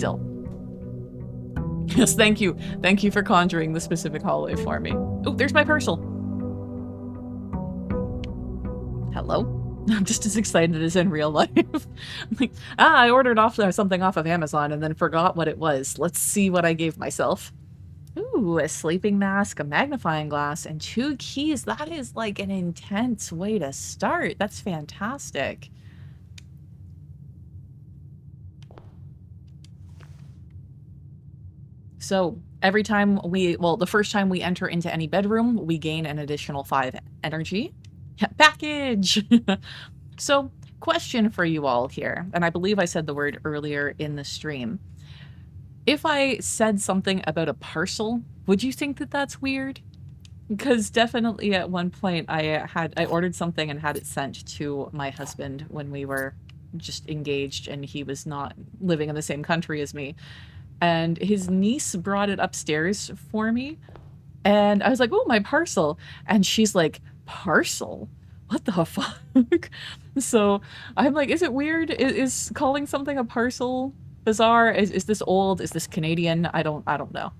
still. Yes, thank you. Thank you for conjuring the specific hallway for me. Oh, there's my parcel. Hello? I'm just as excited as in real life. I'm like, I ordered something off of Amazon and then forgot what it was. Let's see what I gave myself. Ooh, a sleeping mask, a magnifying glass, and 2 keys. That is like an intense way to start. That's fantastic. So every time the first time we enter into any bedroom, we gain an additional 5 energy. Package! So, question for you all here, and I believe I said the word earlier in the stream. If I said something about a parcel, would you think that that's weird? Because definitely at one point I ordered something and had it sent to my husband when we were just engaged and he was not living in the same country as me. And his niece brought it upstairs for me. And I was like, oh, my parcel. And she's like, parcel? What the fuck? So I'm like, is it weird? Is calling something a parcel bizarre? Is this old? Is this Canadian? I don't know.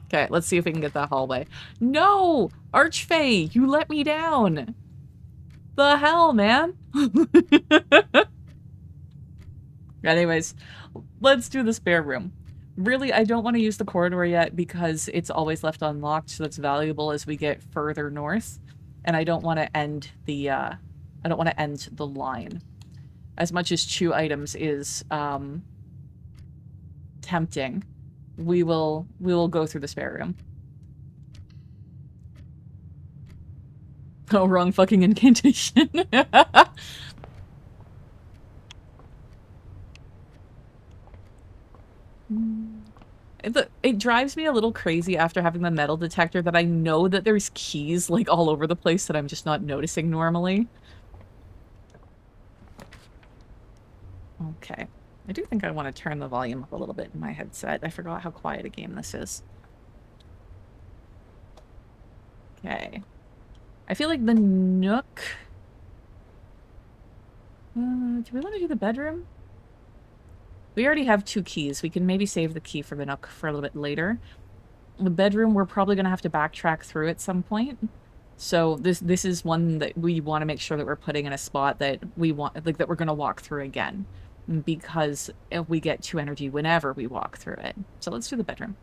Okay, let's see if we can get that hallway. No! Archfey, you let me down! The hell, man? Anyways, let's do the spare room. Really, I don't want to use the corridor yet because it's always left unlocked, so that's valuable as we get further north. And I don't want to end the, line. As much as 2 items is, tempting, we will go through the spare room. Oh, wrong fucking incantation. It drives me a little crazy after having the metal detector that I know that there's keys like all over the place that I'm just not noticing normally. Okay. I do think I want to turn the volume up a little bit in my headset. I forgot how quiet a game this is. Okay. I feel like the Nook... do we want to do the bedroom? We already have 2 keys. We can maybe save the key for the Nook for a little bit later. The bedroom, we're probably going to have to backtrack through at some point. So this is one that we want to make sure that we're putting in a spot that we want, like, that we're going to walk through again. Because we get 2 energy whenever we walk through it. So let's do the bedroom.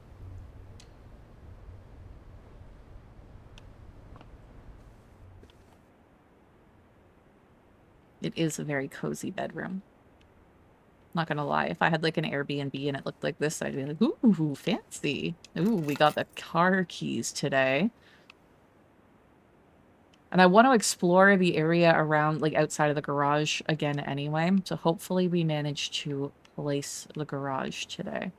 It is a very cozy bedroom. Not gonna lie, if I had like an Airbnb and it looked like this, I'd be like, ooh, fancy. Ooh, we got the car keys today. And I want to explore the area around, like, outside of the garage again anyway. So hopefully we manage to place the garage today.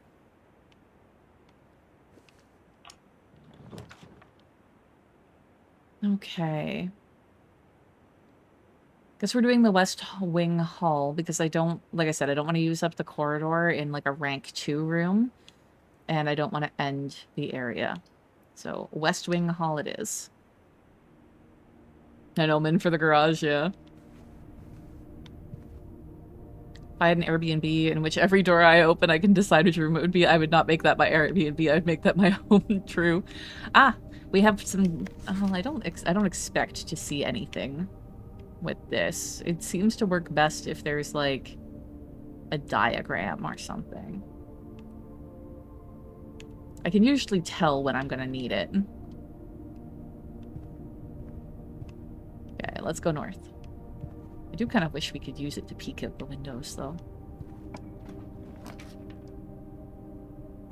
Okay. Guess we're doing the West Wing Hall because I don't, like I said, I don't want to use up the corridor in like a rank 2 room. And I don't want to end the area. So West Wing Hall it is. An omen for the garage, yeah. If I had an Airbnb in which every door I open I can decide which room it would be, I would not make that my Airbnb. I'd make that my home. True. Ah, we have some... Oh, I don't expect to see anything with this. It seems to work best if there's, like, a diagram or something. I can usually tell when I'm gonna need it. Okay, let's go north. I do kind of wish we could use it to peek out the windows, though.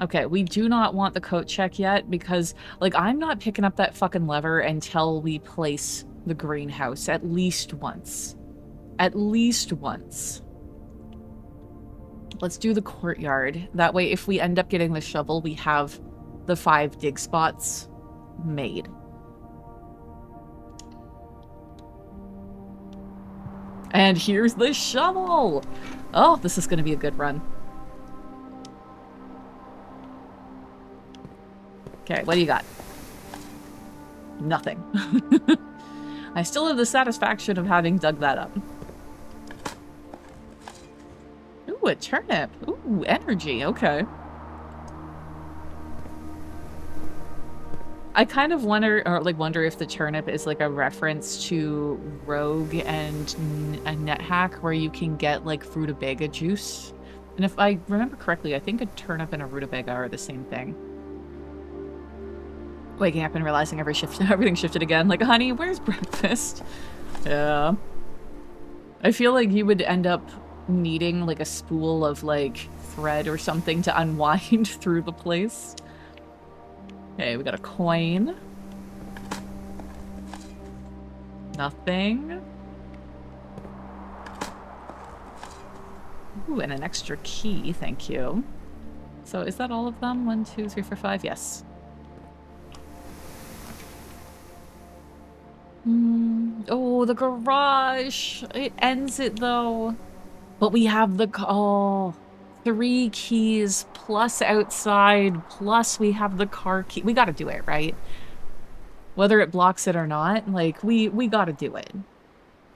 Okay, we do not want the coat check yet because, like, I'm not picking up that fucking lever until we place the greenhouse at least once. At least once. Let's do the courtyard. That way, if we end up getting the shovel, we have the 5 dig spots made. And here's the shovel! Oh, this is going to be a good run. Okay, what do you got? Nothing. I still have the satisfaction of having dug that up. Ooh, a turnip. Ooh, energy. Okay. I kind of wonder if the turnip is like a reference to Rogue and a NetHack where you can get like rutabaga juice. And if I remember correctly, I think a turnip and a rutabaga are the same thing. Waking up and realizing everything shifted again. Like, honey, where's breakfast? Yeah. I feel like you would end up needing like a spool of like thread or something to unwind through the place. Okay, we got a coin. Nothing. Ooh, and an extra key, thank you. So is that all of them? 1, 2, 3, 4, 5? Yes. Oh, the garage. It ends it though. But we have the... Oh, 3 keys plus outside plus we have the car key. We gotta do it, right? Whether it blocks it or not, like, we gotta do it.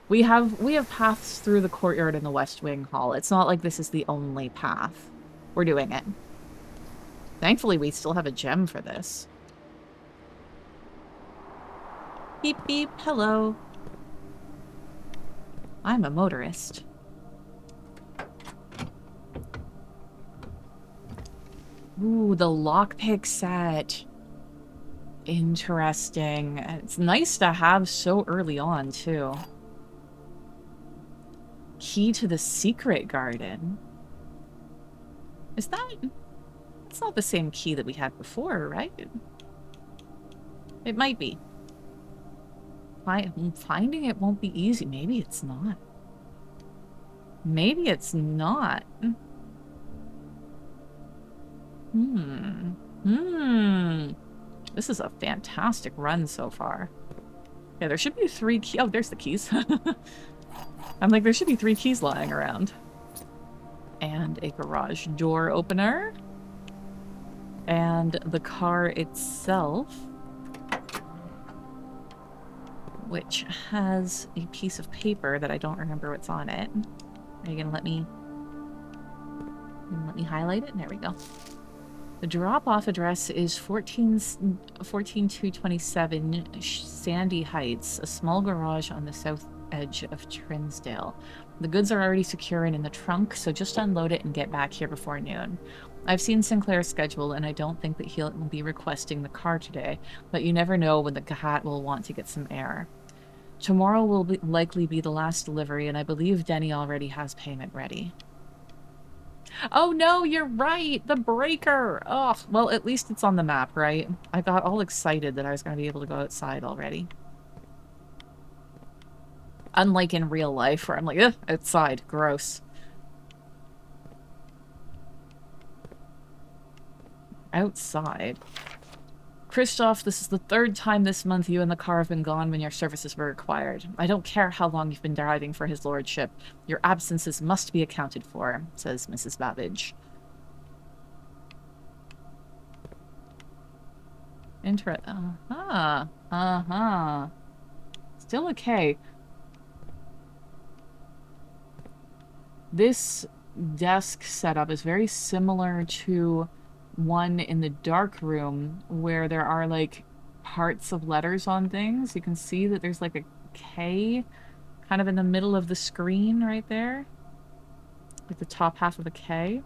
We have paths through the courtyard in the West Wing Hall. It's not like this is the only path. We're doing it. Thankfully, we still have a gem for this. Beep, beep, hello. I'm a motorist. Ooh, the lockpick set. Interesting. It's nice to have so early on, too. Key to the secret garden. Is that... It's not the same key that we had before, right? It might be. Finding it won't be easy. Maybe it's not. Maybe it's not. This is a fantastic run so far. Yeah, there should be 3 keys. Oh, there's the keys. I'm like, there should be 3 keys lying around. And a garage door opener. And the car itself, which has a piece of paper that I don't remember what's on it. Are you gonna let me highlight it? There we go. The drop-off address is 14227 Sandy Heights, a small garage on the south edge of Trinsdale. The goods are already secure and in the trunk, so just unload it and get back here before noon. I've seen Sinclair's schedule, and I don't think that he'll be requesting the car today, but you never know when the cat will want to get some air. Tomorrow will likely be the last delivery, and I believe Denny already has payment ready. Oh no, you're right! The breaker! Oh, well, at least it's on the map, right? I got all excited that I was going to be able to go outside already. Unlike in real life, where I'm like, ugh, outside, gross. Outside. Christoph, this is the 3rd time this month you and the car have been gone when your services were required. I don't care how long you've been driving for his lordship. Your absences must be accounted for, says Mrs. Babbage. Still okay. This desk setup is very similar to one in the dark room where there are like parts of letters on things. You can see that there's like a K kind of in the middle of the screen right there. Like the top half of a K.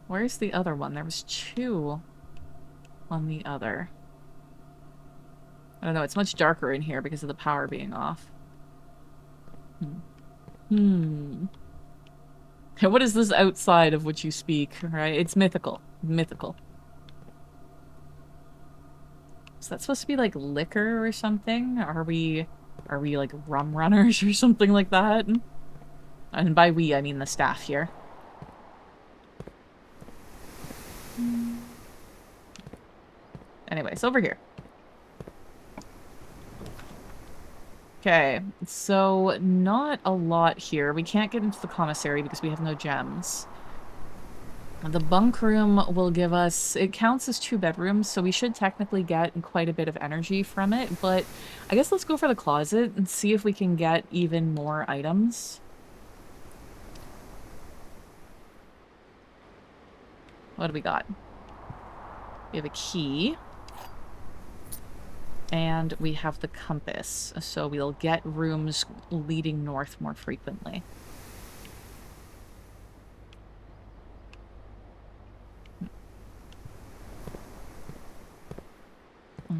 Where's the other one? There was 2 on the other. I don't know, it's much darker in here because of the power being off. What is this outside of which you speak, right? It's mythical. Mythical. Is that supposed to be like liquor or something? Are we like rum runners or something like that? And by we, I mean the staff here. Anyways, over here. Okay, so not a lot here. We can't get into the commissary because we have no gems. The bunk room will give us... It counts as 2 bedrooms, so we should technically get quite a bit of energy from it, but I guess let's go for the closet and see if we can get even more items. What do we got? We have a key. And we have the compass. So we'll get rooms leading north more frequently.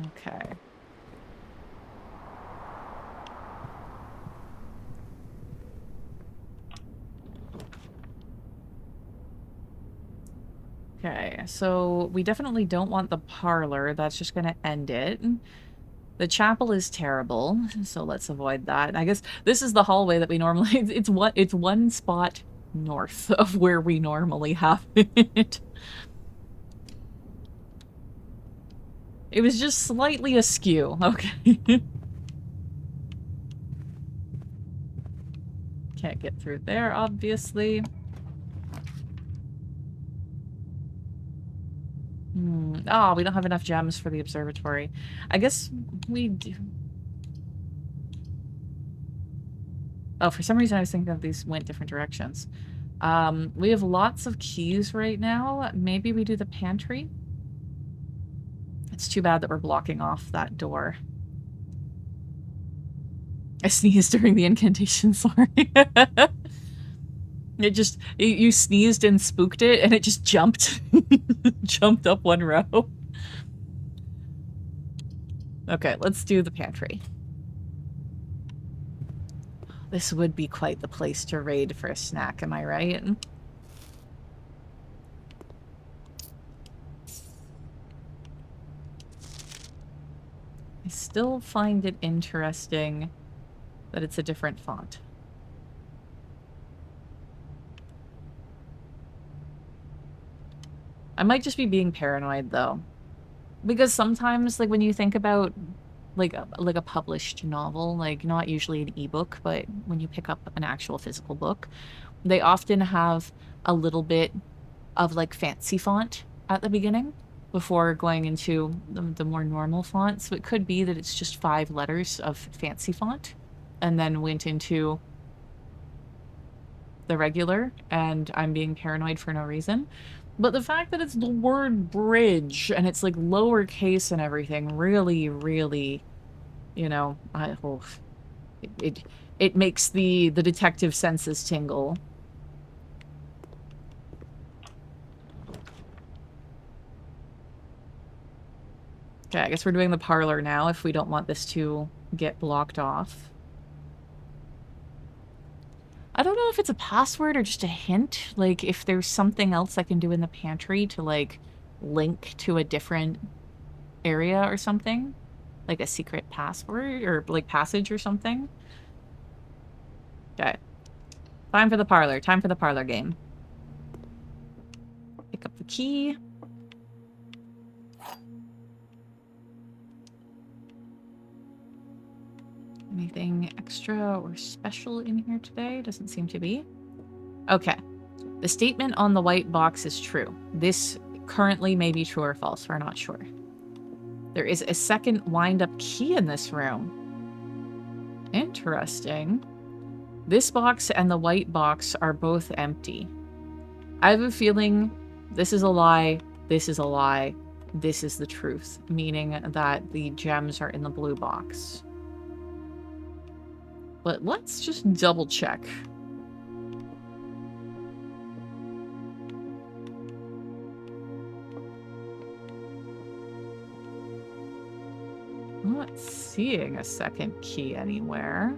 Okay. Okay, so we definitely don't want the parlor. That's just going to end it. The chapel is terrible, so let's avoid that. I guess this is the hallway that we normally... It's one spot north of where we normally have it. It was just slightly askew. Okay. Can't get through there, obviously. Oh, we don't have enough gems for the observatory. I guess we do. Oh, for some reason I was thinking that these went different directions. We have lots of keys right now. Maybe we do the pantry? It's too bad that we're blocking off that door. I sneezed during the incantation, sorry. It just, you sneezed and spooked it, and it just jumped. Jumped up one row. Okay, let's do the pantry. This would be quite the place to raid for a snack, am I right? I still find it interesting that it's a different font. I might just be being paranoid, though. Because sometimes, like, when you think about, like a published novel, like, not usually an ebook, but when you pick up an actual physical book, they often have a little bit of, like, fancy font at the beginning before going into the more normal font. So it could be that it's just 5 letters of fancy font and then went into the regular, and I'm being paranoid for no reason. But the fact that it's the word bridge and it's like lowercase and everything really, really, you know, it makes the detective senses tingle. Okay, I guess we're doing the parlor now if we don't want this to get blocked off. I don't know if it's a password or just a hint. Like, if there's something else I can do in the pantry to, like, link to a different area or something. Like a secret password or, like, passage or something. Okay. Time for the parlor. Time for the parlor game. Pick up the key. Anything extra or special in here today? Doesn't seem to be. Okay. The statement on the white box is true. This currently may be true or false. We're not sure. There is a second wind-up key in this room. Interesting. This box and the white box are both empty. I have a feeling this is a lie, this is a lie, this is the truth, meaning that the gems are in the blue box. But let's just double check. I'm not seeing a second key anywhere.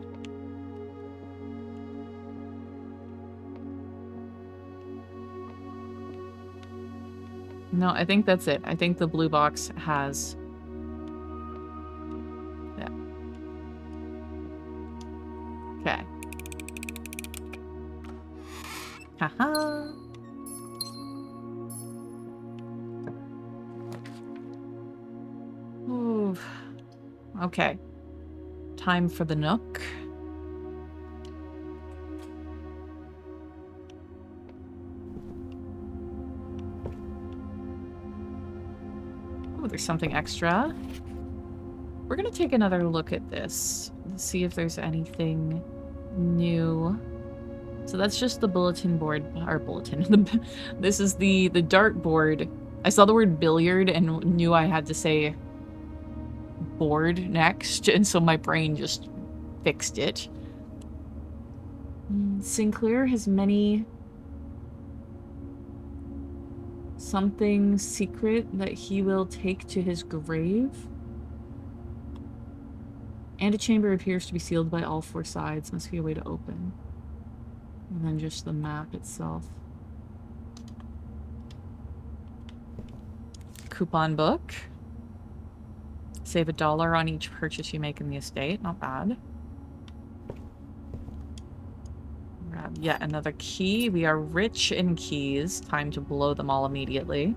No, I think that's it. I think the blue box has... Yeah. Okay. Haha. Ooh. Okay. Time for the Nook. Oh, there's something extra. We're gonna take another look at this. See if there's anything new. So that's just the bulletin board, or bulletin. This is the dart board. I saw the word billiard and knew I had to say board next, and so my brain just fixed it. Sinclair has many... something secret that he will take to his grave. And a chamber appears to be sealed by all four sides. Must be a way to open. And then just the map itself. Coupon book. Save $1 on each purchase you make in the estate. Not bad. Grab yet another key. We are rich in keys. Time to blow them all immediately.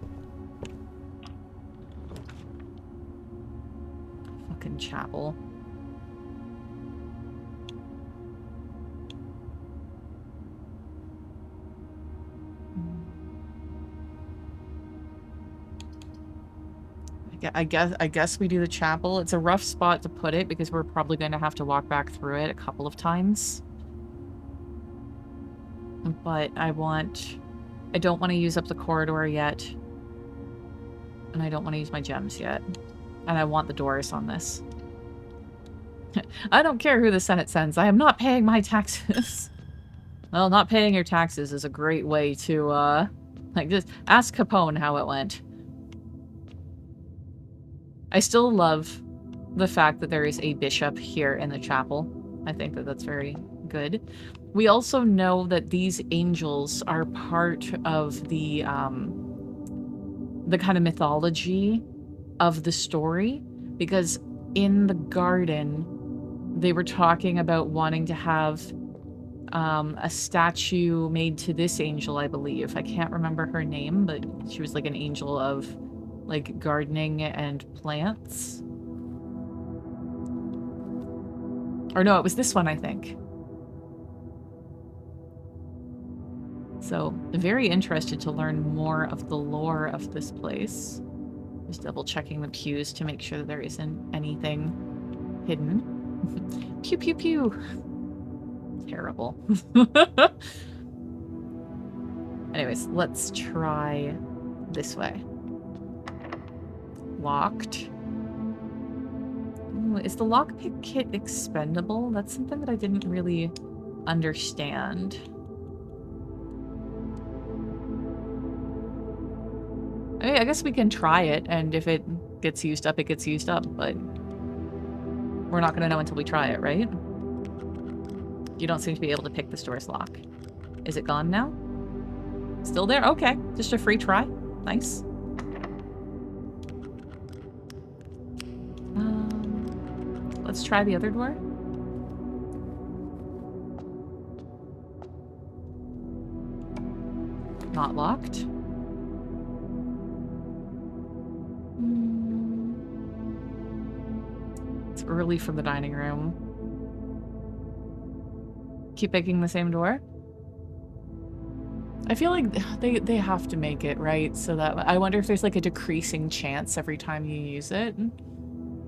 Fucking chapel. I guess we do the chapel. It's a rough spot to put it because we're probably going to have to walk back through it a couple of times. But I don't want to use up the corridor yet. And I don't want to use my gems yet. And I want the doors on this. I don't care who the Senate sends. I am not paying my taxes. Well, not paying your taxes is a great way to, like, just ask Capone how it went. I still love the fact that there is a bishop here in the chapel. I think that that's very good. We also know that these angels are part of the kind of mythology of the story, because in the garden, they were talking about wanting to have a statue made to this angel, I believe. I can't remember her name, but she was like an angel of like gardening and plants. Or no, it was this one, I think. So, very interested to learn more of the lore of this place. Just double checking the pews to make sure that there isn't anything hidden. Pew pew pew. Terrible. Anyways, let's try this way. Locked. Ooh, is the lockpick kit expendable? That's something that I didn't really understand. I guess we can try it, and if it gets used up, it gets used up, but we're not going to know until we try it, right? You don't seem to be able to pick the store's lock. Is it gone now? Still there? Okay. Just a free try. Nice. Let's try the other door. Not locked. It's early for the dining room. Keep picking the same door. I feel like they have to make it, right? So that I wonder if there's like a decreasing chance every time you use it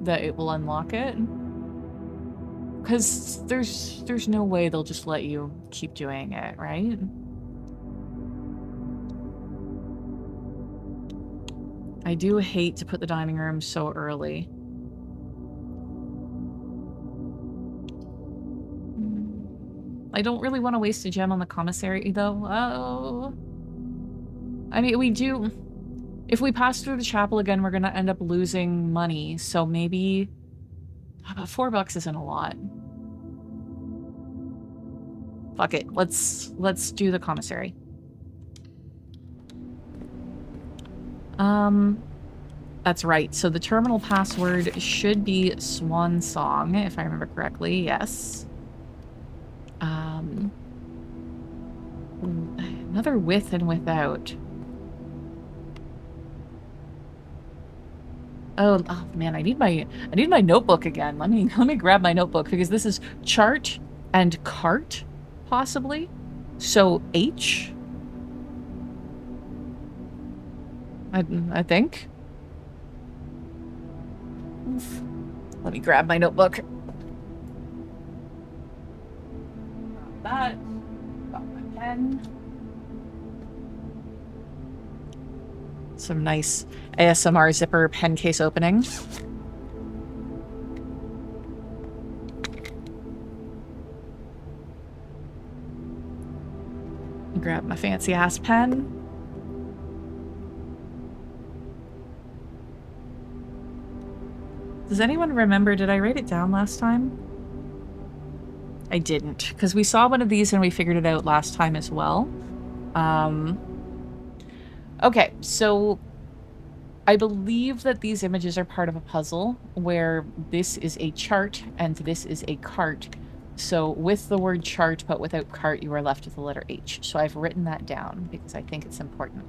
that it will unlock it. Because there's no way they'll just let you keep doing it, right? I do hate to put the dining room so early. I don't really want to waste a gem on the commissary, though. Oh. I mean, we do... If we pass through the chapel again, we're going to end up losing money. So maybe... About $4 isn't a lot. Fuck it. Let's do the commissary. That's right. So the terminal password should be Swan Song, if I remember correctly. Yes. Another with and without. Oh man, I need my notebook again. Let me grab my notebook because this is chart and cart, possibly. So H. I think. Oof. Let me grab my notebook. Got that. Got my pen. Some nice ASMR zipper pen case opening. Grab my fancy ass pen. Does anyone remember, did I write it down last time? I didn't, because we saw one of these and we figured it out last time as well. Okay, so I believe that these images are part of a puzzle where this is a chart and this is a cart. So with the word chart but without cart, you are left with the letter H. So I've written that down because I think it's important.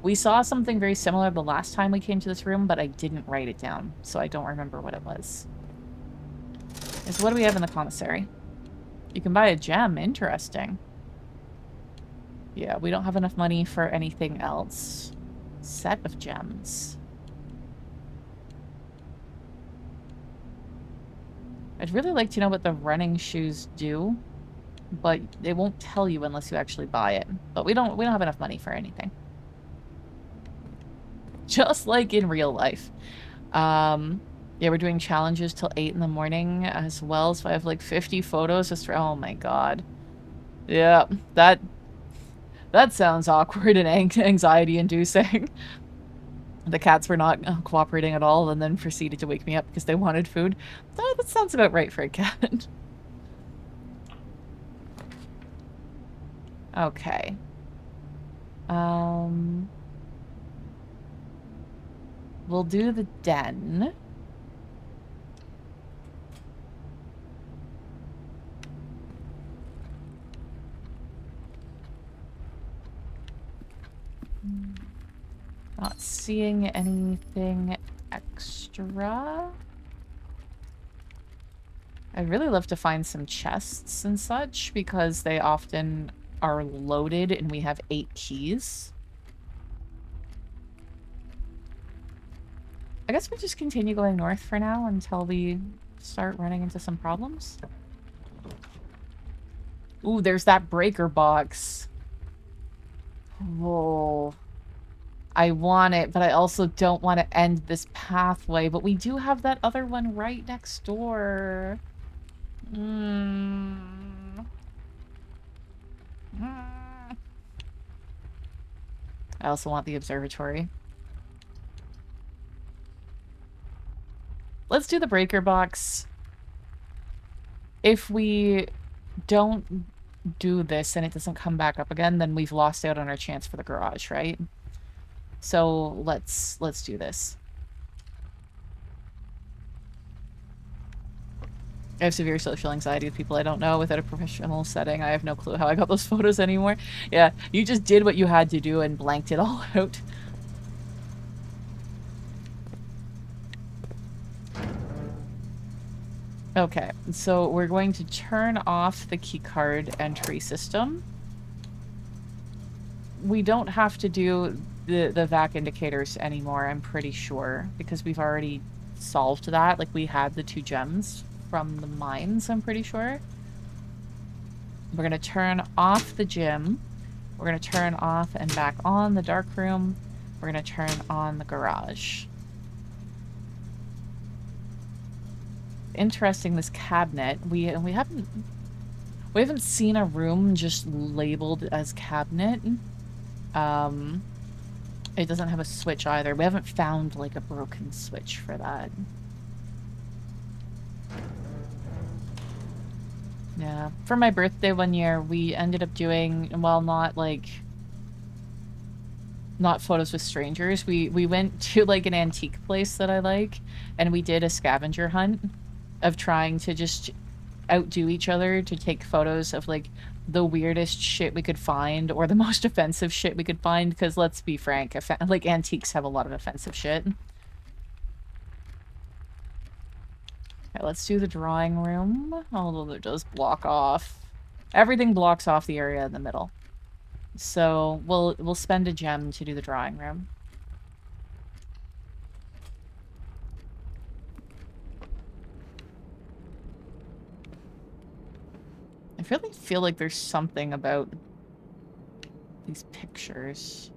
We saw something very similar the last time we came to this room, but I didn't write it down, so I don't remember what it was. So what do we have in the commissary? You can buy a gem. Interesting. Yeah, we don't have enough money for anything else. Set of gems. I'd really like to know what the running shoes do, but they won't tell you unless you actually buy it. But we don't have enough money for anything. Just like in real life. Yeah, we're doing challenges till 8 in the morning as well, so I have like 50 photos just for, oh my god. Yeah, that sounds awkward and anxiety inducing. The cats were not cooperating at all and then proceeded to wake me up because they wanted food. Oh, that sounds about right for a cat. Okay. We'll do the den. Not seeing anything extra. I'd really love to find some chests and such because they often are loaded and we have 8 keys. I guess we just continue going north for now until we start running into some problems. Ooh, there's that breaker box. Whoa. I want it, but I also don't want to end this pathway. But we do have that other one right next door. I also want the observatory. Let's do the breaker box. If we don't do this and it doesn't come back up again, then we've lost out on our chance for the garage, right? So let's do this. I have severe social anxiety with people I don't know without a professional setting. I have no clue how I got those photos anymore. Yeah, you just did what you had to do and blanked it all out. Okay, so we're going to turn off the keycard entry system. We don't have to do the VAC indicators anymore, I'm pretty sure, because we've already solved that. Like, we had the 2 gems from the mines, I'm pretty sure. We're going to turn off the gym. We're going to turn off and back on the dark room. We're going to turn on the garage. Interesting, this cabinet. We haven't seen a room just labeled as cabinet. It doesn't have a switch either. We haven't found like a broken switch for that. Yeah. For my birthday one year, we ended up doing, well, not photos with strangers. We went to like an antique place that I like, and we did a scavenger hunt of trying to just outdo each other to take photos of like the weirdest shit we could find or the most offensive shit we could find, because let's be frank, like antiques have a lot of offensive shit. Okay, let's do the drawing room, although it does block off. Everything blocks off the area in the middle. So we'll spend a gem to do the drawing room. I really feel like there's something about these pictures.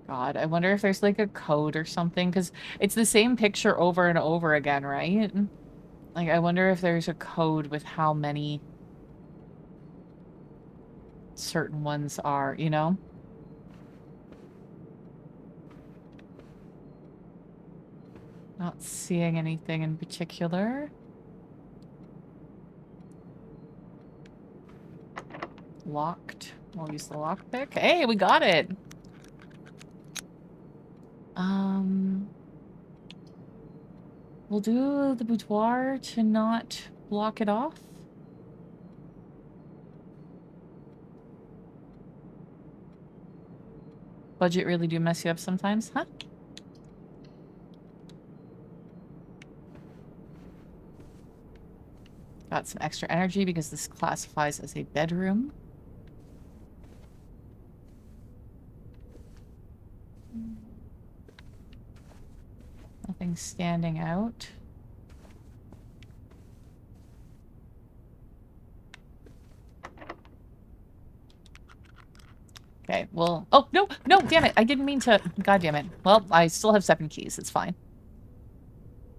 God, I wonder if there's like a code or something, because it's the same picture over and over again, right? Like, I wonder if there's a code with how many certain ones are, you know? Not seeing anything in particular. Locked. We'll use the lockpick. Hey, we got it! We'll do the boudoir to not block it off. Budget really do mess you up sometimes, huh? Got some extra energy because this classifies as a bedroom. Nothing standing out. Okay, well... Oh, no! No! Damn it! I didn't mean to... God damn it. Well, I still have 7 keys. It's fine.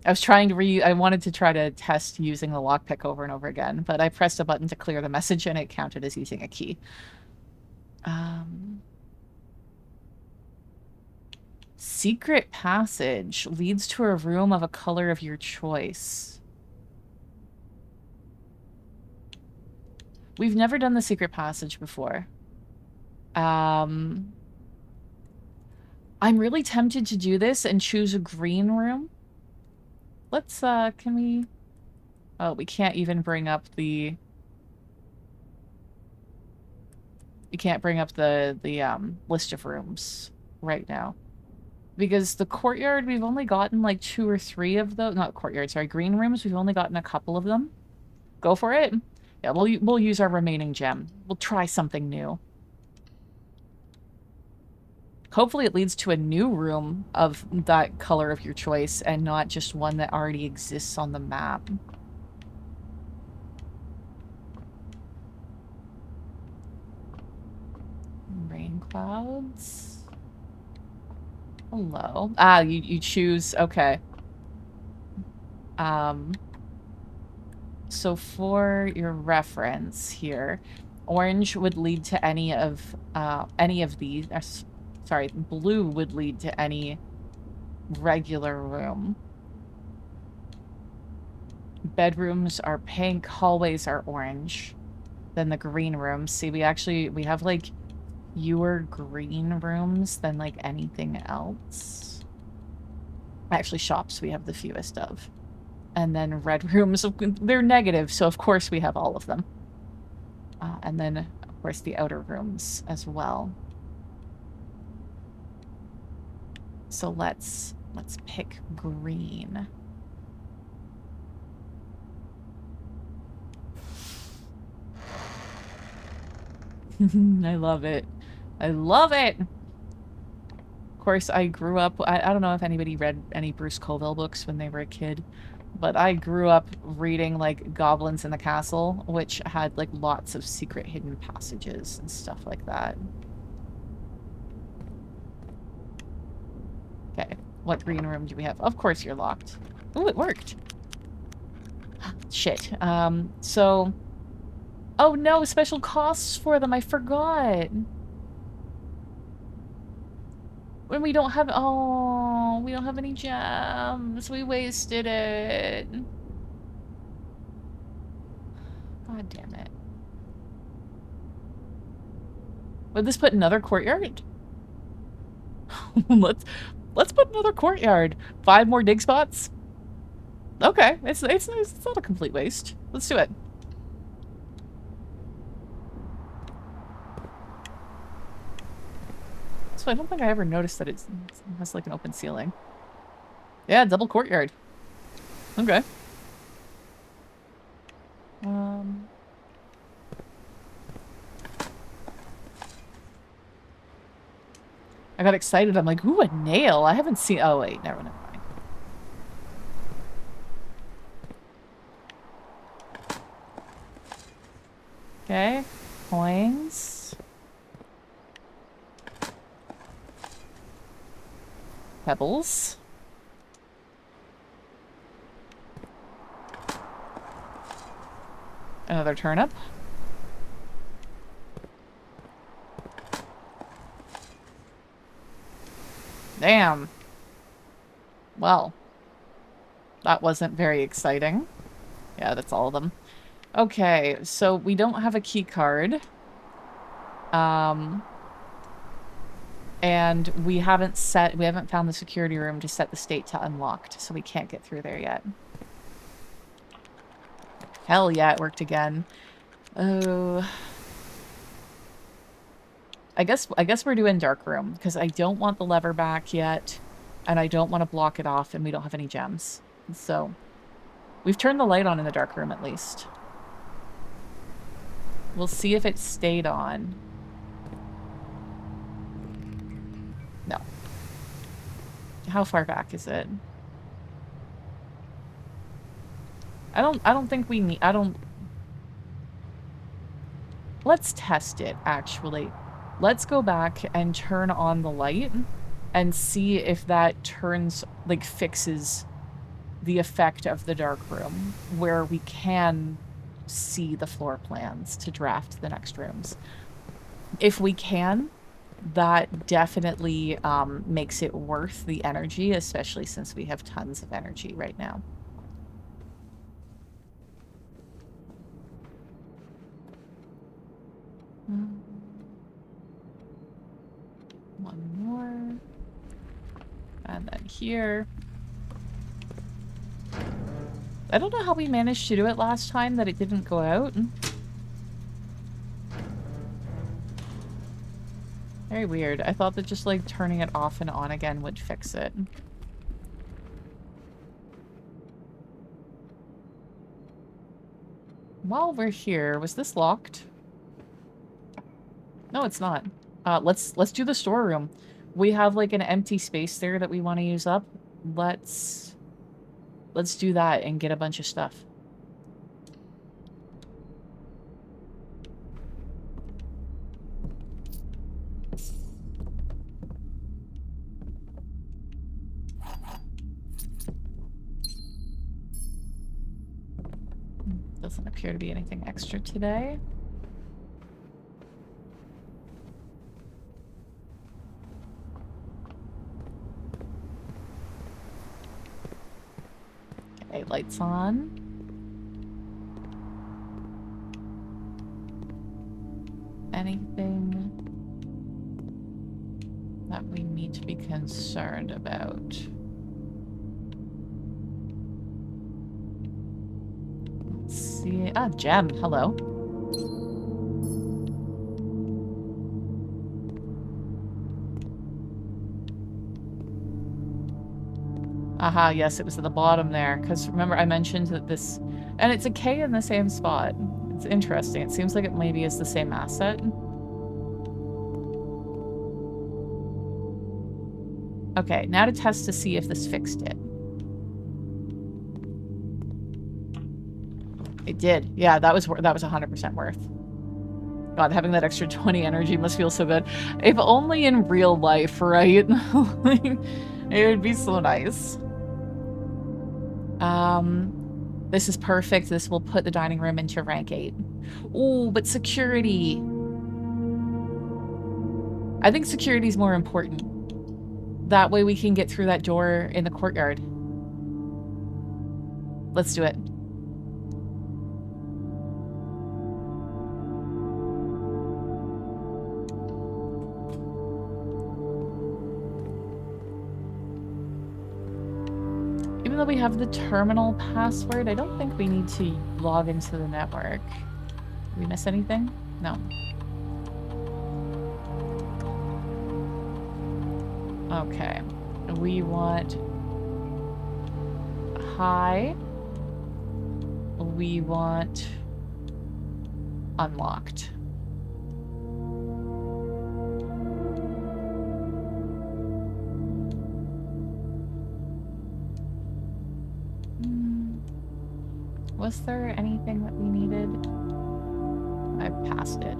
I was trying to I wanted to try to test using the lockpick over and over again, but I pressed a button to clear the message and it counted as using a key. Secret passage leads to a room of a color of your choice. We've never done the secret passage before. I'm really tempted to do this and choose a green room. Let's, can we... Oh, we can't even bring up the... We can't bring up the list of rooms right now. Because the courtyard, we've only gotten like 2 or 3 of those. Not courtyard, sorry, green rooms. We've only gotten a couple of them. Go for it. Yeah, we'll use our remaining gem. We'll try something new. Hopefully it leads to a new room of that color of your choice and not just one that already exists on the map. Rain clouds. Hello. Ah, you choose. Okay. So for your reference here, orange would lead to any of these. Sorry, blue would lead to any regular room. Bedrooms are pink, hallways are orange. Then the green rooms. See, we have like fewer green rooms than like anything else. Actually, shops we have the fewest of. And then red rooms, they're negative, so of course we have all of them. And then, of course, the outer rooms as well. So let's pick green. I love it. I love it! Of course, I grew up... I don't know if anybody read any Bruce Coville books when they were a kid, but I grew up reading, like, Goblins in the Castle, which had, like, lots of secret hidden passages and stuff like that. Okay, what green room do we have? Of course you're locked. Ooh, it worked! Shit. So... Oh no, special costs for them, I forgot! When we don't have... Oh, we don't have any gems. We wasted it. God damn it. Would this put another courtyard? Let's put another courtyard. 5 more dig spots? Okay, it's not a complete waste. Let's do it. So I don't think I ever noticed that it has like an open ceiling. Yeah, double courtyard. Okay. I got excited. I'm like, ooh, a nail. I haven't seen... Oh, wait. Never mind. Okay. Coins. Pebbles. Another turnip. Damn. Well. That wasn't very exciting. Yeah, that's all of them. Okay, so we don't have a key card. And we haven't found the security room to set the state to unlocked, so we can't get through there yet. Hell yeah, it worked again. Oh. I guess we're doing dark room, because I don't want the lever back yet, and I don't want to block it off, and we don't have any gems. So, we've turned the light on in the dark room at least. We'll see if it stayed on. No. How far back is it? I don't think we need... Let's test it, actually. Let's go back and turn on the light and see if that turns, like, fixes the effect of the dark room, where we can see the floor plans to draft the next rooms. If we can, that definitely makes it worth the energy, especially since we have tons of energy right now. One more. And then here. I don't know how we managed to do it last time that it didn't go out. Very weird. I thought that just, like, turning it off and on again would fix it. While we're here, was this locked? No, it's not. Let's do the storeroom. We have, like, an empty space there that we want to use up. Let's do that and get a bunch of stuff. Doesn't appear to be anything extra today. Okay, lights on. Anything that we need to be concerned about? Let's see. Ah, gem. Hello. Aha, yes, it was at the bottom there. Because remember, I mentioned that this... And it's a K in the same spot. It's interesting. It seems like it maybe is the same asset. Okay, now to test to see if this fixed it. It did. Yeah, that was 100% worth. God, having that extra 20 energy must feel so good. If only in real life, right? It would be so nice. This is perfect. This will put the dining room into rank 8. Ooh, but security. I think security is more important. That way we can get through that door in the courtyard. Let's do it. Even though we have the terminal password, I don't think we need to log into the network. Did we miss anything? No. Okay. We want high. We want unlocked. Was there anything that we needed? I past it.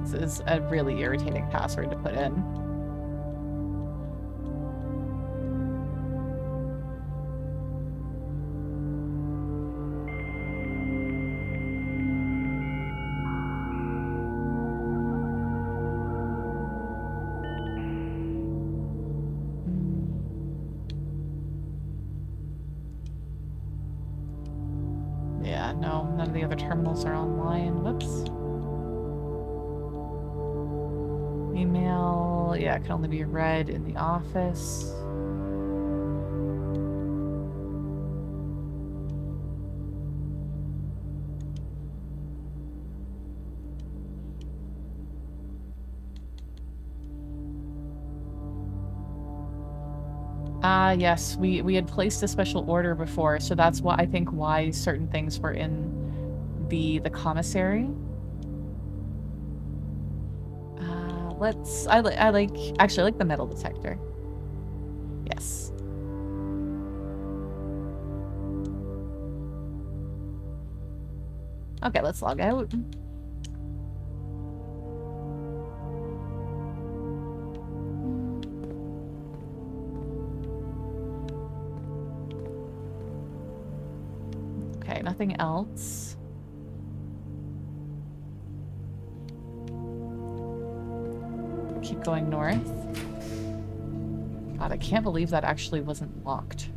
This is a really irritating password to put in. Yeah, no, none of the other terminals are online. Whoops. Email, yeah, it can only be read in the office. Yes, we had placed a special order before, so that's why I think why certain things were in the commissary. I like the metal detector. Yes. Okay, let's log out. Okay, nothing else. Keep going north. God, I can't believe that actually wasn't locked.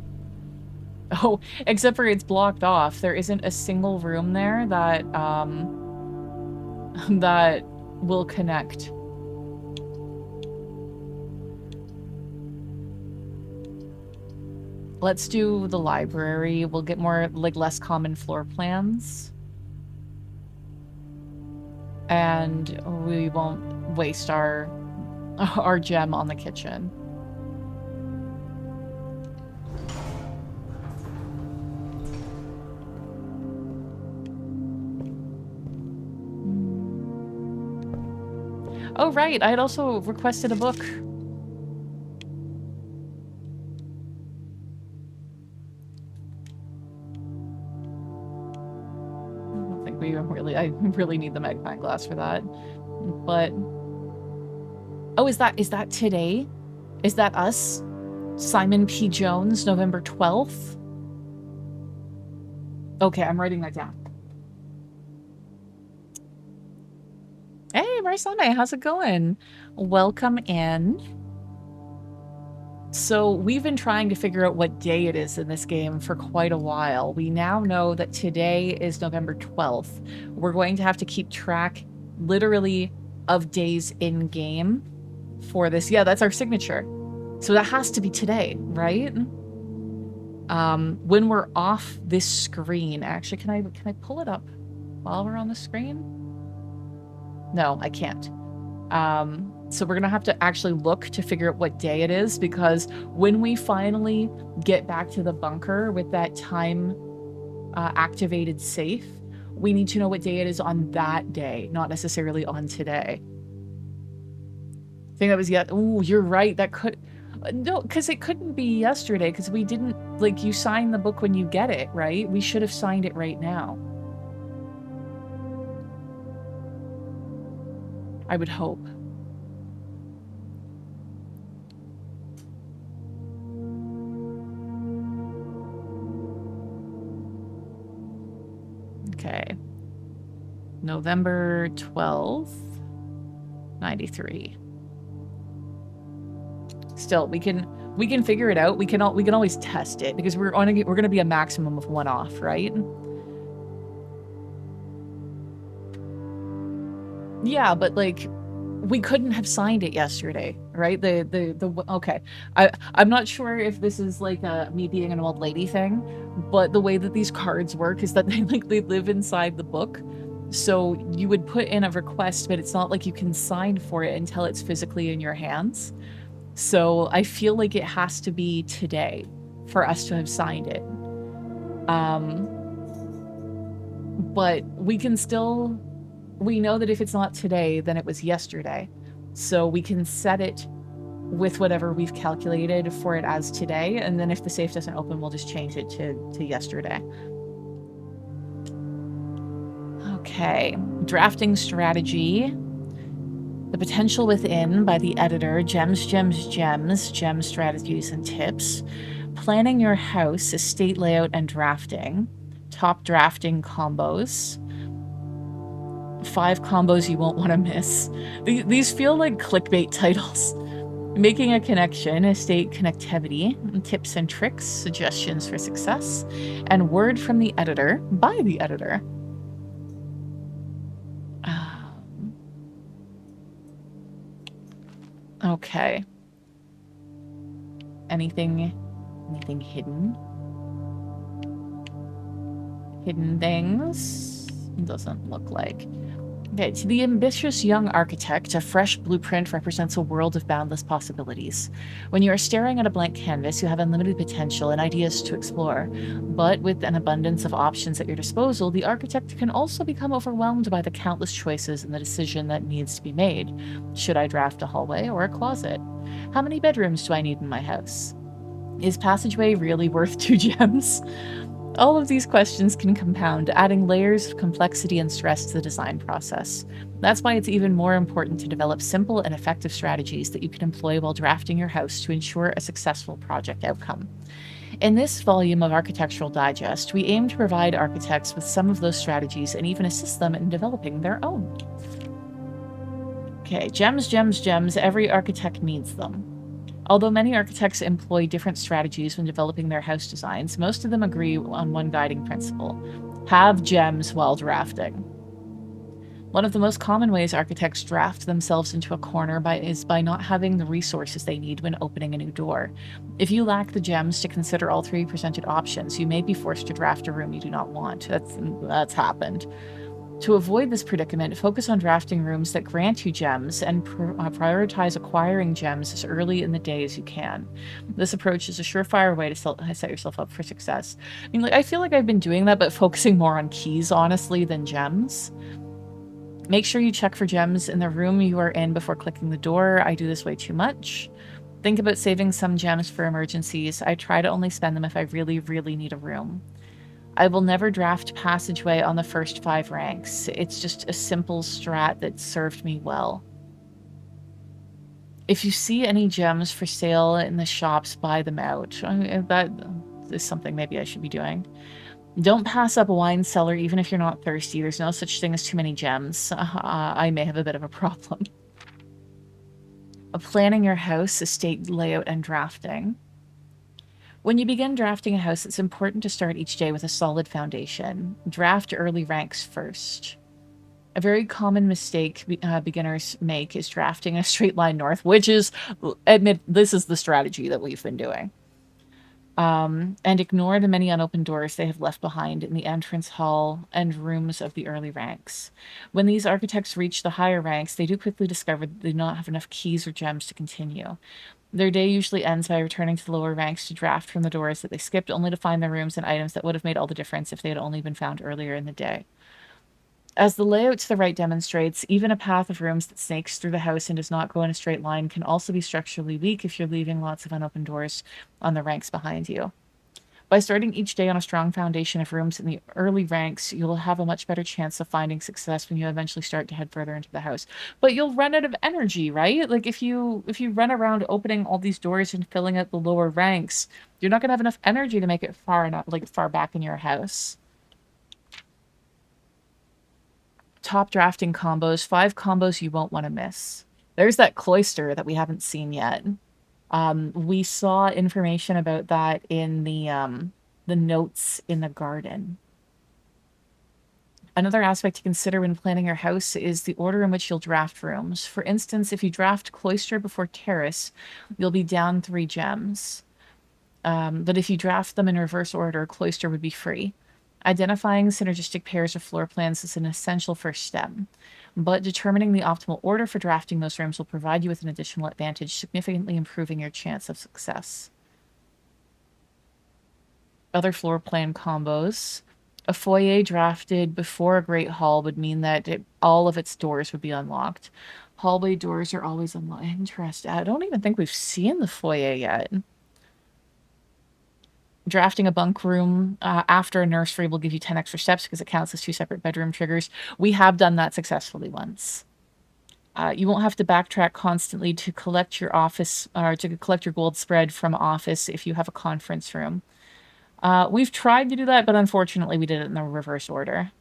Oh, except for it's blocked off. There isn't a single room there that, that will connect. Let's do the library. We'll get more, like, less common floor plans. And we won't waste our gem on the kitchen. Oh, right. I had also requested a book. I don't think I really need the magnifying glass for that. But oh, is that today? Is that us? Simon P. Jones, November 12th? Okay, I'm writing that down. Hey, Marisame, how's it going? Welcome in. So we've been trying to figure out what day it is in this game for quite a while. We now know that today is November 12th. We're going to have to keep track, literally, of days in game for this. Yeah, that's our signature. So that has to be today, right? When we're off this screen, actually, can I pull it up while we're on the screen? No, I can't. So we're gonna have to actually look to figure out what day it is, because when we finally get back to the bunker with that time activated safe, we need to know what day it is on that day, not necessarily on today. I think that was ooh, you're right. That could no, because it couldn't be yesterday, because we didn't, like, you sign the book when you get it, right? We should have signed it right now. I would hope. Okay. November 12th, 93. Still, we can figure it out. We can always test it, because we're gonna be a maximum of one off, right? Yeah, but like, we couldn't have signed it yesterday, right? Okay. I'm not sure if this is like me being an old lady thing, but the way that these cards work is that they live inside the book. So you would put in a request, but it's not like you can sign for it until it's physically in your hands. So I feel like it has to be today for us to have signed it. But we can still we know that if it's not today, then it was yesterday. So we can set it with whatever we've calculated for it as today, and then if the safe doesn't open, we'll just change it to yesterday. Okay, drafting strategy. The Potential Within by the editor, Gems, Gems, Gems, Gem Strategies and Tips. Planning Your House, Estate Layout and Drafting. Top Drafting Combos. 5 combos you won't want to miss. These feel like clickbait titles. Making a Connection, Estate Connectivity, Tips and Tricks, Suggestions for Success, and Word from the Editor by the editor. Okay. Anything hidden? Hidden things? Doesn't look like. Okay, to the ambitious young architect, a fresh blueprint represents a world of boundless possibilities. When you are staring at a blank canvas, you have unlimited potential and ideas to explore. But with an abundance of options at your disposal, the architect can also become overwhelmed by the countless choices and the decision that needs to be made. Should I draft a hallway or a closet? How many bedrooms do I need in my house? Is passageway really worth 2 gems? All of these questions can compound, adding layers of complexity and stress to the design process. That's why it's even more important to develop simple and effective strategies that you can employ while drafting your house to ensure a successful project outcome. In this volume of Architectural Digest, we aim to provide architects with some of those strategies and even assist them in developing their own. Okay, gems, gems, gems. Every architect needs them. Although many architects employ different strategies when developing their house designs, most of them agree on one guiding principle: have gems while drafting. One of the most common ways architects draft themselves into a corner is by not having the resources they need when opening a new door. If you lack the gems to consider all 3 presented options, you may be forced to draft a room you do not want. That's happened. To avoid this predicament, focus on drafting rooms that grant you gems and prioritize acquiring gems as early in the day as you can. This approach is a surefire way to set yourself up for success. I mean, I feel like I've been doing that, but focusing more on keys, honestly, than gems. Make sure you check for gems in the room you are in before clicking the door. I do this way too much. Think about saving some gems for emergencies. I try to only spend them if I really, really need a room. I will never draft passageway on the first 5 ranks. It's just a simple strat that served me well. If you see any gems for sale in the shops, buy them out. That is something maybe I should be doing. Don't pass up a wine cellar even if you're not thirsty. There's no such thing as too many gems. I may have a bit of a problem. Planning your house, estate layout, and drafting. When you begin drafting a house, it's important to start each day with a solid foundation. Draft early ranks first. A very common mistake beginners make is drafting a straight line north, which is, admit, this is the strategy that we've been doing. And ignore the many unopened doors they have left behind in the entrance hall and rooms of the early ranks. When these architects reach the higher ranks, they do quickly discover that they do not have enough keys or gems to continue. Their day usually ends by returning to the lower ranks to draft from the doors that they skipped, only to find the rooms and items that would have made all the difference if they had only been found earlier in the day. As the layout to the right demonstrates, even a path of rooms that snakes through the house and does not go in a straight line can also be structurally weak if you're leaving lots of unopened doors on the ranks behind you. By starting each day on a strong foundation of rooms in the early ranks, you'll have a much better chance of finding success when you eventually start to head further into the house. But you'll run out of energy, right? Like if you run around opening all these doors and filling out the lower ranks, you're not going to have enough energy to make it far back in your house. Top drafting combos, 5 combos you won't want to miss. There's that cloister that we haven't seen yet. We saw information about that in the notes in the garden. Another aspect to consider when planning your house is the order in which you'll draft rooms. For instance, if you draft cloister before terrace, you'll be down 3 gems. But if you draft them in reverse order, cloister would be free. Identifying synergistic pairs of floor plans is an essential first step, but determining the optimal order for drafting those rooms will provide you with an additional advantage, significantly improving your chance of success. Other floor plan combos. A foyer drafted before a great hall would mean that all of its doors would be unlocked. Hallway doors are always unlocked. Interesting. I don't even think we've seen the foyer yet. Drafting a bunk room after a nursery will give you 10 extra steps because it counts as 2 separate bedroom triggers. We have done that successfully once. You won't have to backtrack constantly to collect your office or to collect your gold spread from office if you have a conference room. We've tried to do that, but unfortunately we did it in the reverse order.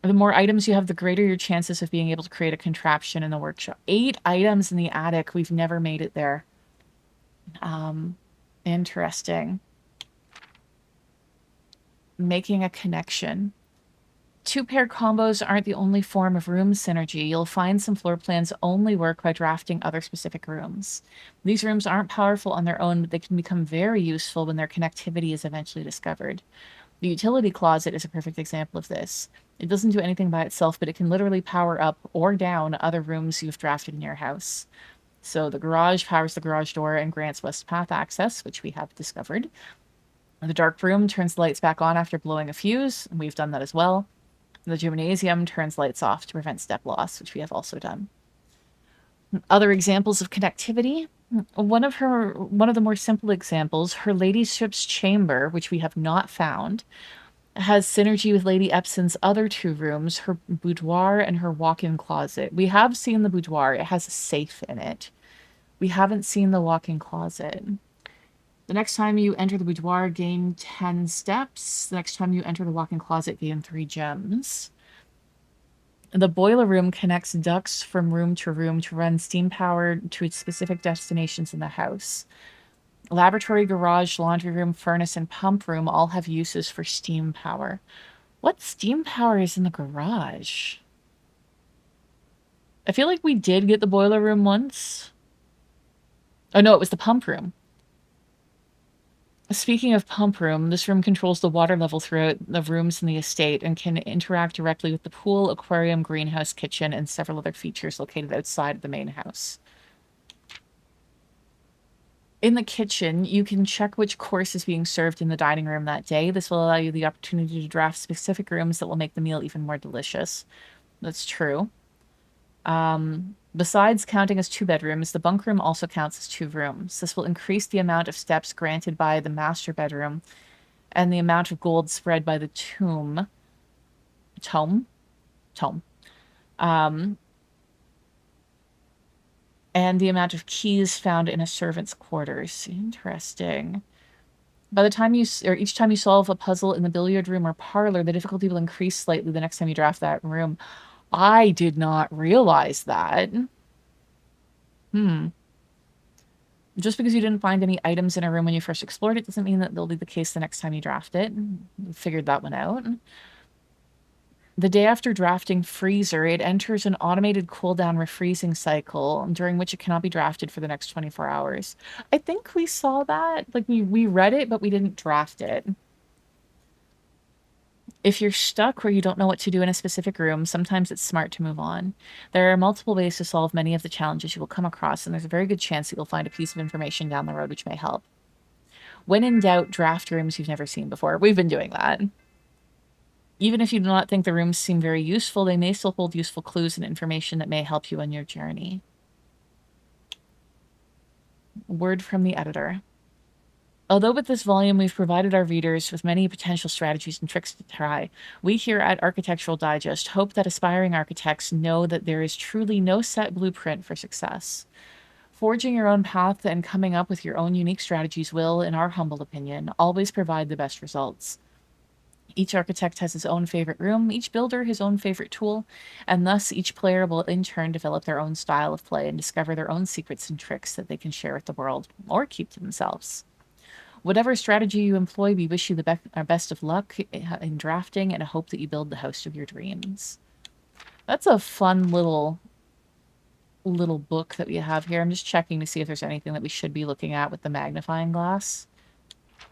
The more items you have, the greater your chances of being able to create a contraption in the workshop. 8 items in the attic. We've never made it there. Interesting. Making a connection. 2-pair combos aren't the only form of room synergy. You'll find some floor plans only work by drafting other specific rooms. These rooms aren't powerful on their own, but they can become very useful when their connectivity is eventually discovered. The utility closet is a perfect example of this. It doesn't do anything by itself, but it can literally power up or down other rooms you've drafted in your house. So the garage powers the garage door and grants west path access, which we have discovered. The dark room turns the lights back on after blowing a fuse, and we've done that as well. The gymnasium turns lights off to prevent step loss, which we have also done. Other examples of connectivity. One of the more simple examples, her ladyship's chamber, which we have not found, has synergy with Lady Epson's other 2 rooms, her boudoir and her walk-in closet. We have seen the boudoir. It has a safe in it. We haven't seen the walk-in closet. The next time you enter the boudoir, gain 10 steps. The next time you enter the walk-in closet, gain 3 gems. The boiler room connects ducts from room to run steam power to its specific destinations in the house. Laboratory, garage, laundry room, furnace, and pump room all have uses for steam power. What steam power is in the garage? I feel like we did get the boiler room once. Oh no, it was the pump room. Speaking of pump room, this room controls the water level throughout the rooms in the estate and can interact directly with the pool, aquarium, greenhouse, kitchen, and several other features located outside of the main house. In the kitchen, you can check which course is being served in the dining room that day. This will allow you the opportunity to draft specific rooms that will make the meal even more delicious. That's true. Besides counting as 2 bedrooms, the bunk room also counts as 2 rooms. This will increase the amount of steps granted by the master bedroom and the amount of gold spread by the tome. And the amount of keys found in a servant's quarters. Interesting. By the time each time you solve a puzzle in the billiard room or parlor, the difficulty will increase slightly the next time you draft that room. I did not realize that. Just because you didn't find any items in a room when you first explored it doesn't mean that they'll be the case the next time you draft it. We figured that one out. The day after drafting Freezer, it enters an automated cooldown refreezing cycle, during which it cannot be drafted for the next 24 hours. I think we saw that. Like, we read it, but we didn't draft it. If you're stuck or you don't know what to do in a specific room, sometimes it's smart to move on. There are multiple ways to solve many of the challenges you will come across, and there's a very good chance that you'll find a piece of information down the road which may help. When in doubt, draft rooms you've never seen before. We've been doing that. Even if you do not think the rooms seem very useful, they may still hold useful clues and information that may help you on your journey. Word from the editor. Although with this volume we've provided our readers with many potential strategies and tricks to try, we here at Architectural Digest hope that aspiring architects know that there is truly no set blueprint for success. Forging your own path and coming up with your own unique strategies will, in our humble opinion, always provide the best results. Each architect has his own favorite room, each builder his own favorite tool, and thus each player will in turn develop their own style of play and discover their own secrets and tricks that they can share with the world, or keep to themselves. Whatever strategy you employ, we wish you the best of luck in drafting and hope that you build the house of your dreams. That's a fun little book that we have here. I'm just checking to see if there's anything that we should be looking at with the magnifying glass.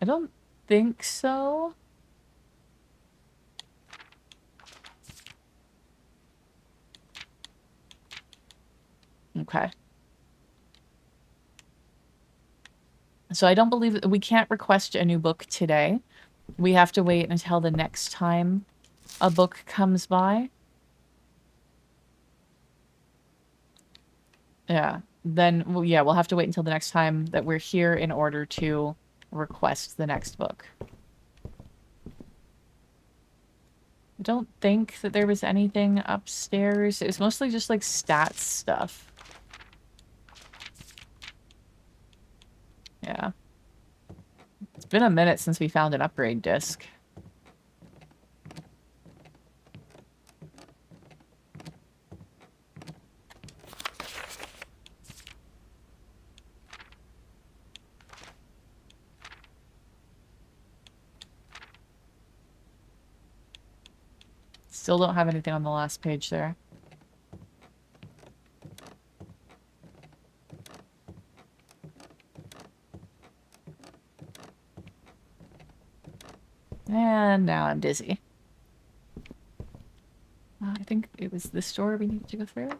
I don't think so. Okay. So I don't believe we can't request a new book today. We have to wait until the next time a book comes by. Yeah. Then, well, yeah, we'll have to wait until the next time that we're here in order to request the next book. I don't think that there was anything upstairs. It was mostly just like stats stuff. Yeah. It's been a minute since we found an upgrade disc. Still don't have anything on the last page there. And now I'm dizzy. I think it was this door we needed to go through.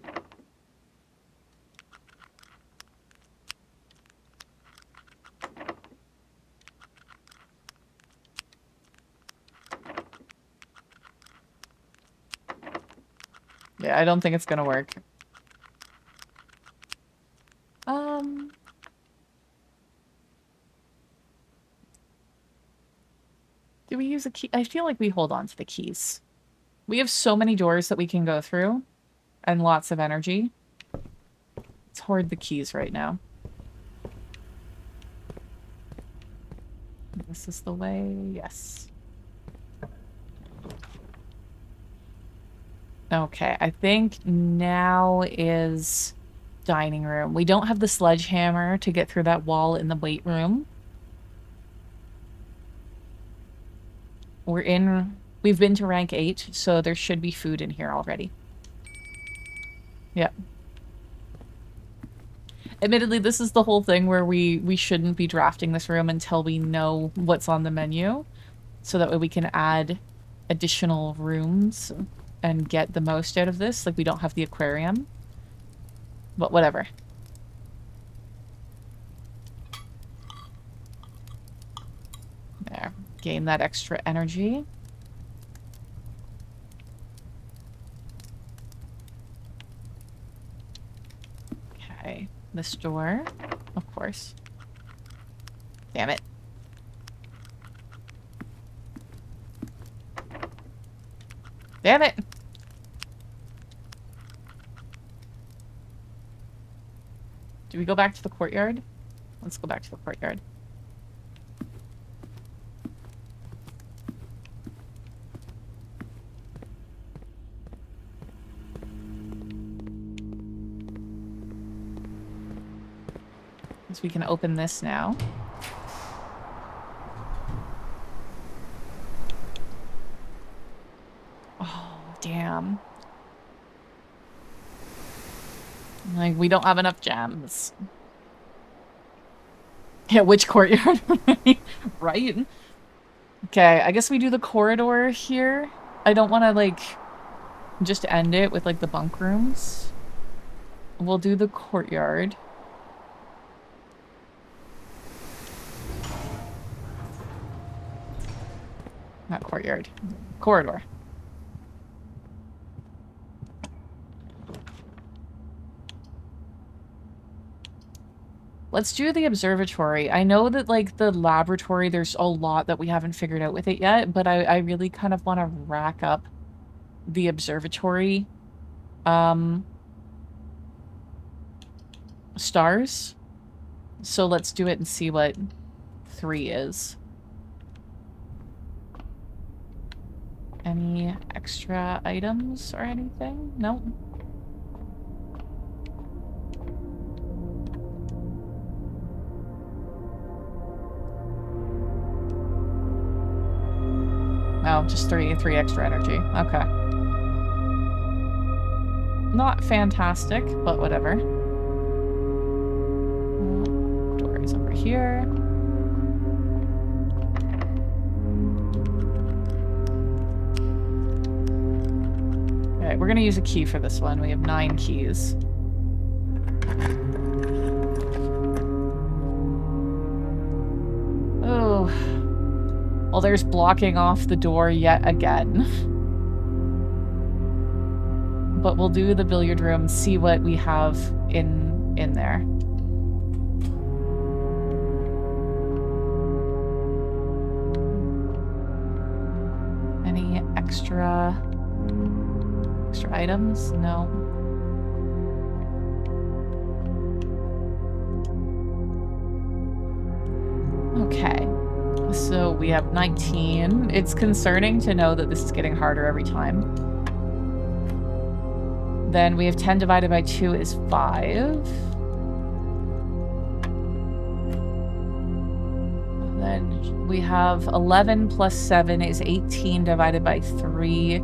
Yeah, I don't think it's gonna work. Do we use a key? I feel like we hold on to the keys. We have so many doors that we can go through and lots of energy. Let's hoard the keys right now. This is the way. Yes. Okay, I think now is dining room. We don't have the sledgehammer to get through that wall in the weight room. We've been to rank 8, so there should be food in here already. Yep. Admittedly, this is the whole thing where we shouldn't be drafting this room until we know what's on the menu, so that way we can add additional rooms and get the most out of this. Like, we don't have the aquarium. But whatever. There. Gain that extra energy. Okay. This door. Of course. Damn it. Damn it! Do we go back to the courtyard? Let's go back to the courtyard. So we can open this now. Oh, damn. Like, we don't have enough gems. Yeah, which courtyard? Right? Okay, I guess we do the corridor here. I don't want to, like, just end it with, like, the bunk rooms. We'll do the courtyard. Not courtyard. Corridor. Let's do the observatory. I know that, like, the laboratory, there's a lot that we haven't figured out with it yet, but I really kind of want to rack up the observatory stars. So let's do it and see what 3 is. Any extra items or anything? Nope. Oh, just 3 extra energy. Okay. Not fantastic, but whatever. Door is over here. Okay, we're gonna use a key for this one. We have 9 keys. Oh. Well, there's blocking off the door yet again. But we'll do the billiard room, see what we have in there. Any extra items? No. Okay. So we have 19. It's concerning to know that this is getting harder every time. Then we have 10 divided by 2 is 5. Then we have 11 plus 7 is 18 divided by 3.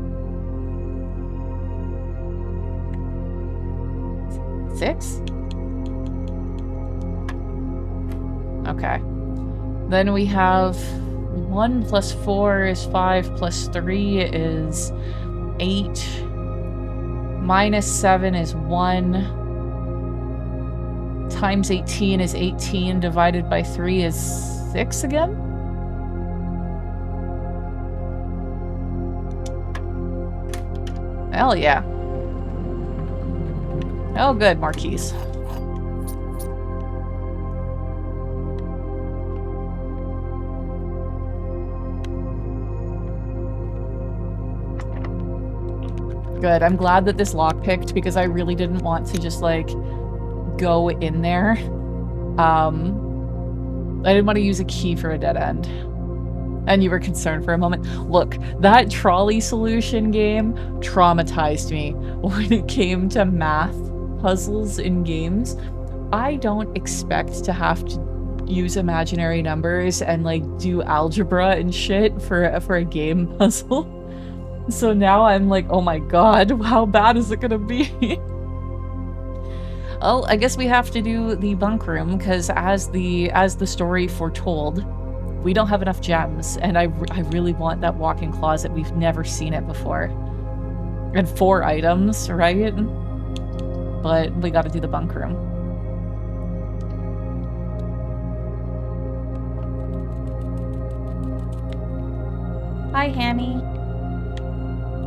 6? Okay. Then we have 1 plus 4 is 5 plus 3 is 8. Minus 7 is 1. Times 18 is 18. Divided by 3 is 6 again? Hell yeah. Oh good, Marquise. Good. I'm glad that this lock picked because I really didn't want to just like go in there. I didn't want to use a key for a dead end. And you were concerned for a moment. Look, that trolley solution game traumatized me when it came to math puzzles in games. I don't expect to have to use imaginary numbers and like do algebra and shit for a game puzzle. So now I'm like, oh my god, how bad is it gonna be? Well, I guess we have to do the bunk room, because as the story foretold, we don't have enough gems, and I really want that walk-in closet. We've never seen it before. And 4 items, right? But we gotta do the bunk room. Hi, Hammy.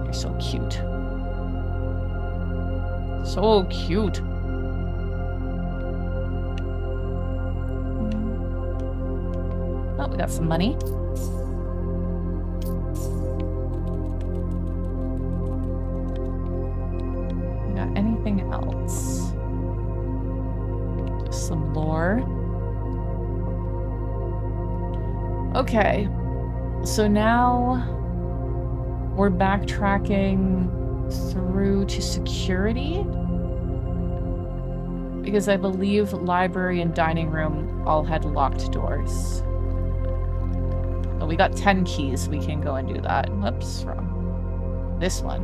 You're so cute. So cute. Oh, we got some money. We got anything else? Just some lore. Okay. So now we're backtracking through to security, because I believe library and dining room all had locked doors. But we got 10 keys. We can go and do that. Whoops, wrong. This one.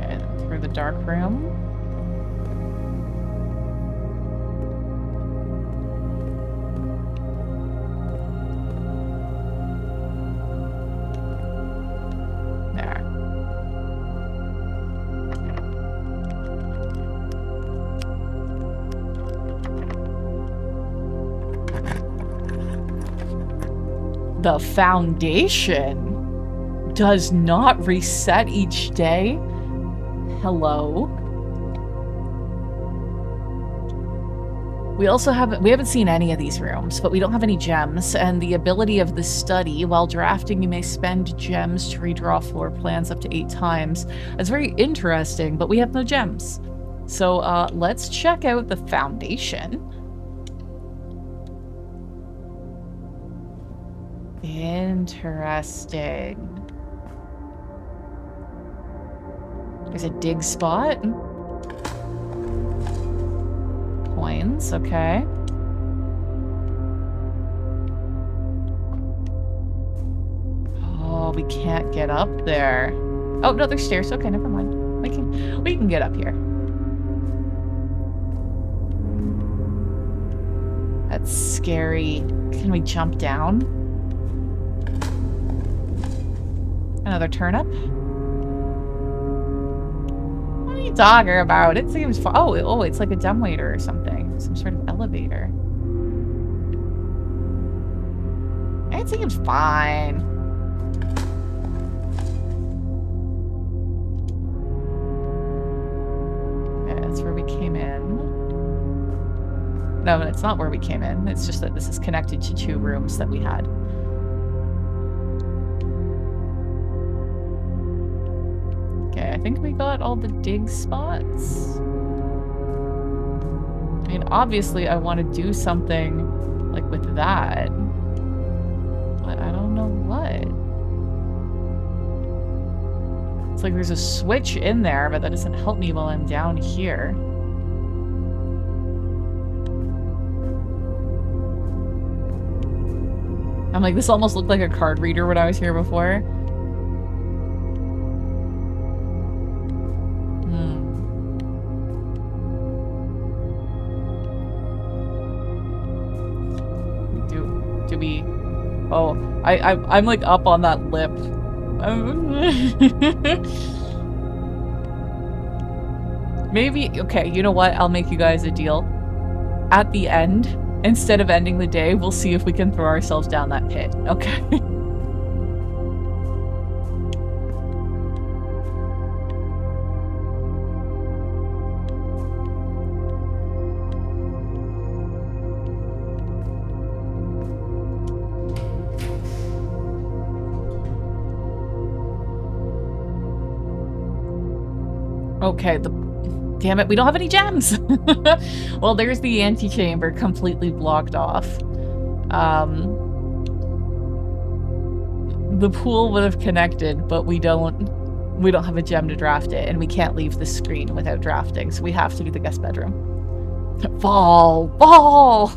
Okay, then through the dark room. The foundation does not reset each day. Hello. We haven't seen any of these rooms, but we don't have any gems, and the ability of the study, while drafting you may spend gems to redraw floor plans up to 8 times. It's very interesting, but we have no gems. So let's check out the foundation. Interesting. There's a dig spot. Coins, okay. Oh, we can't get up there. Oh, no, there's stairs. Okay, never mind. We can get up here. That's scary. Can we jump down? Another turnip. you talking about? It seems fun. Oh, it's like a dumbwaiter or something. Some sort of elevator. It seems fine. Okay, that's where we came in. No, it's not where we came in. It's just that this is connected to 2 rooms that we had. Okay, I think we got all the dig spots. I mean, obviously I want to do something like with that. But I don't know what. It's like there's a switch in there, but that doesn't help me while I'm down here. I'm like, this almost looked like a card reader when I was here before. Do we... Oh, I'm like up on that lip. Maybe... Okay, you know what? I'll make you guys a deal. At the end, instead of ending the day, we'll see if we can throw ourselves down that pit. Okay. Okay, damn it, we don't have any gems! Well, there's the antechamber completely blocked off. The pool would have connected, but we don't have a gem to draft it, and we can't leave the screen without drafting, so we have to do the guest bedroom. Fall! Fall!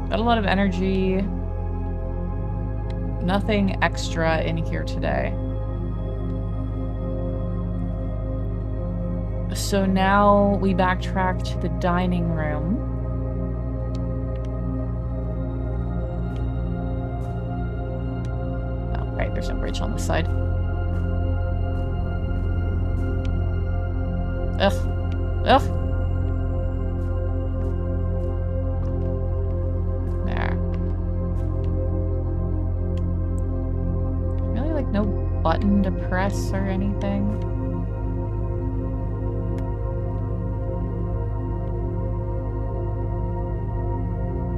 Got a lot of energy. Nothing extra in here today. So now we backtrack to the dining room. Oh, right, there's no bridge on this side. Ugh. Ugh. Button to press or anything.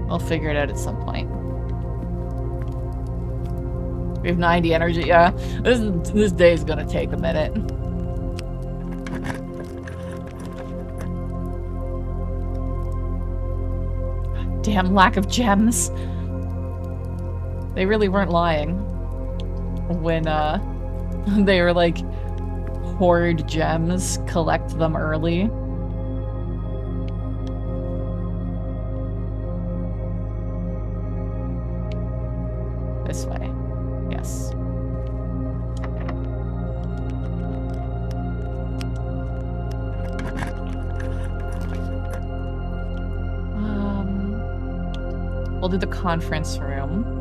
I'll figure it out at some point. We have 90 energy. Yeah, this day is gonna take a minute. Damn lack of gems. They really weren't lying when they were like, hoard gems, collect them early. This way. Yes. We'll do the conference room.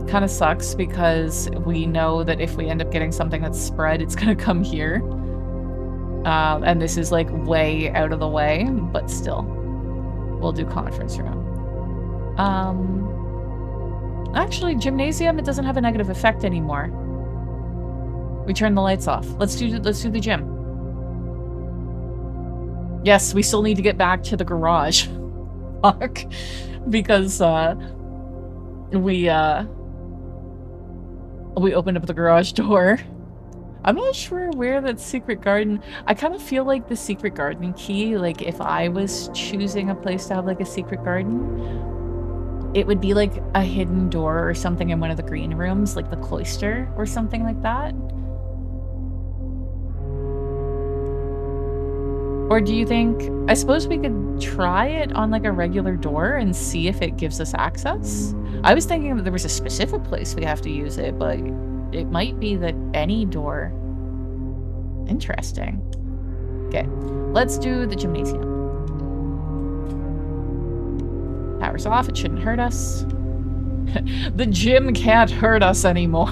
Kind of sucks because we know that if we end up getting something that's spread, it's gonna come here. And this is like way out of the way, but still. We'll do conference room. Actually, gymnasium, it doesn't have a negative effect anymore. We turn the lights off. Let's do the gym. Yes, we still need to get back to the garage. Fuck. Because we opened up the garage door. I'm not sure where that secret garden... I kind of feel like the secret garden key, like if I was choosing a place to have like a secret garden, it would be like a hidden door or something in one of the green rooms, like the cloister or something like that. Or do you think... I suppose we could try it on like a regular door and see if it gives us access? I was thinking that there was a specific place we have to use it, but it might be that any door... Interesting. Okay, let's do the gymnasium. Power's off, it shouldn't hurt us. The gym can't hurt us anymore.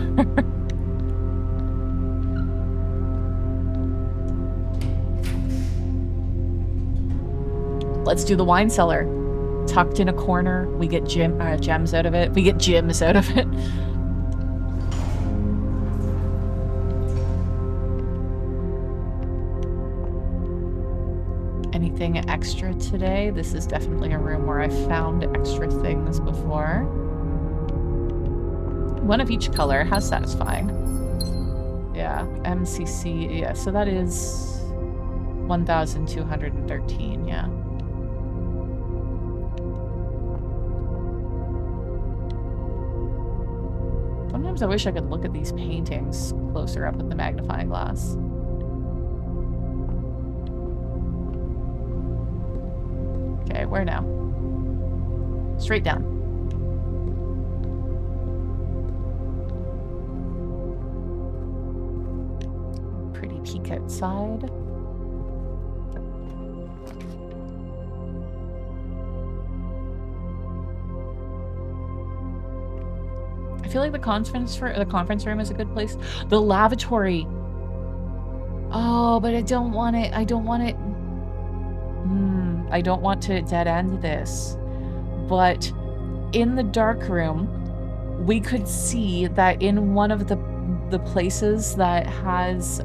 Let's do the wine cellar. Tucked in a corner, we get gems out of it. We get gyms out of it. Anything extra today? This is definitely a room where I've found extra things before. One of each color. How satisfying. Yeah, MCC. Yeah, so that is 1,213, yeah. Sometimes I wish I could look at these paintings closer up with the magnifying glass. Okay, where now? Straight down. Pretty peek outside. I feel like the conference room is a good place. The lavatory. Oh, but I don't want it. I don't want it. I don't want to dead end this. But in the dark room, we could see that in one of the places that has,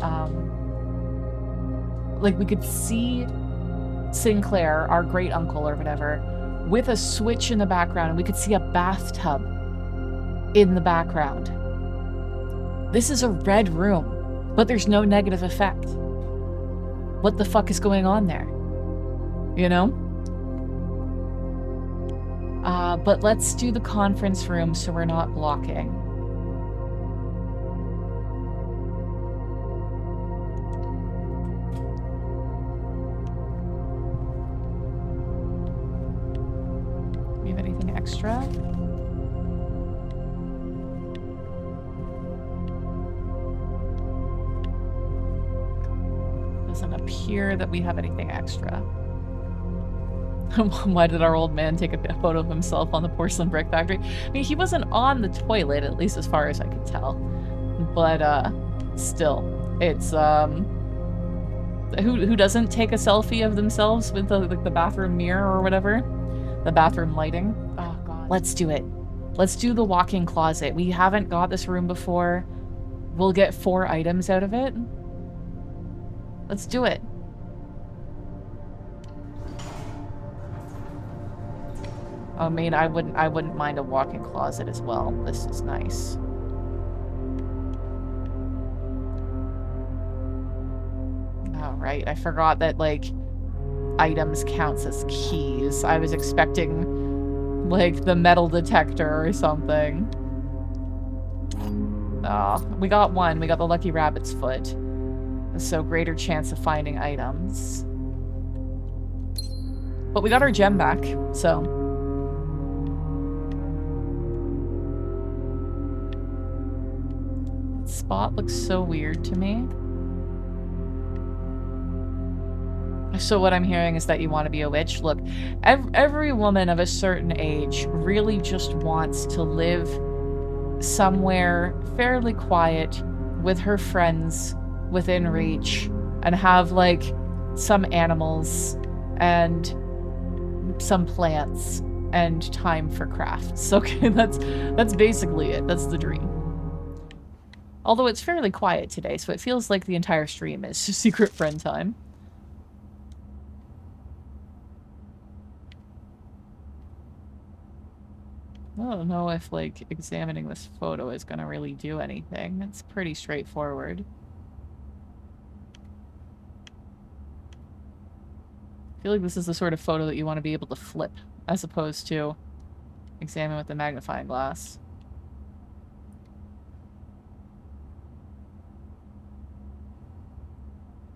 like, we could see Sinclair, our great uncle or whatever, with a switch in the background, and we could see a bathtub in the background. This is a red room, but there's no negative effect. What the fuck is going on there? You know? But let's do the conference room so we're not blocking. Do we have anything extra? Doesn't appear that we have anything extra. Why did our old man take a photo of himself on the porcelain brick factory? I mean, he wasn't on the toilet, at least as far as I could tell. But, still. It's, who doesn't take a selfie of themselves with the bathroom mirror or whatever? The bathroom lighting? Oh, God. Let's do it. Let's do the walk-in closet. We haven't got this room before. We'll get 4 items out of it. Let's do it. I mean, I wouldn't mind a walk-in closet as well. This is nice. Oh, right. I forgot that, like, items counts as keys. I was expecting, like, the metal detector or something. Oh, we got one. We got the lucky rabbit's foot. So greater chance of finding items. But we got our gem back, so... Spot looks so weird to me. So what I'm hearing is that you want to be a witch. Look, every woman of a certain age really just wants to live somewhere fairly quiet with her friends within reach and have, like, some animals and some plants and time for crafts. Okay, that's basically it. That's the dream. Although it's fairly quiet today, so it feels like the entire stream is secret friend time. I don't know if, like, examining this photo is gonna really do anything. It's pretty straightforward. I feel like this is the sort of photo that you want to be able to flip, as opposed to examine with the magnifying glass.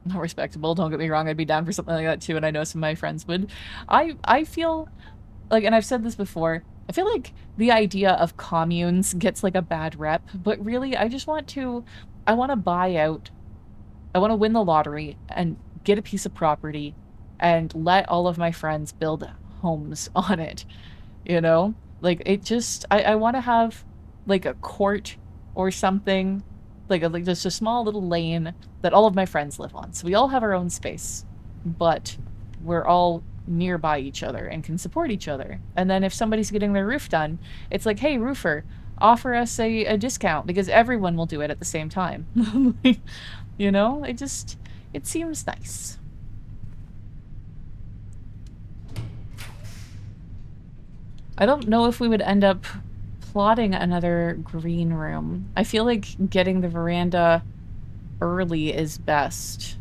Not respectable, don't get me wrong, I'd be down for something like that too, and I know some of my friends would. I feel like, and I've said this before, I feel like the idea of communes gets, like, a bad rep, but really I just want to, I want to buy out, I want to win the lottery and get a piece of property and let all of my friends build homes on it, you know? Like, it just, I want to have, like, a court or something, like just a small little lane that all of my friends live on. So we all have our own space, but we're all nearby each other and can support each other. And then if somebody's getting their roof done, it's like, hey, roofer, offer us a discount because everyone will do it at the same time. You know, it seems nice. I don't know if we would end up plotting another green room. I feel like getting the veranda early is best.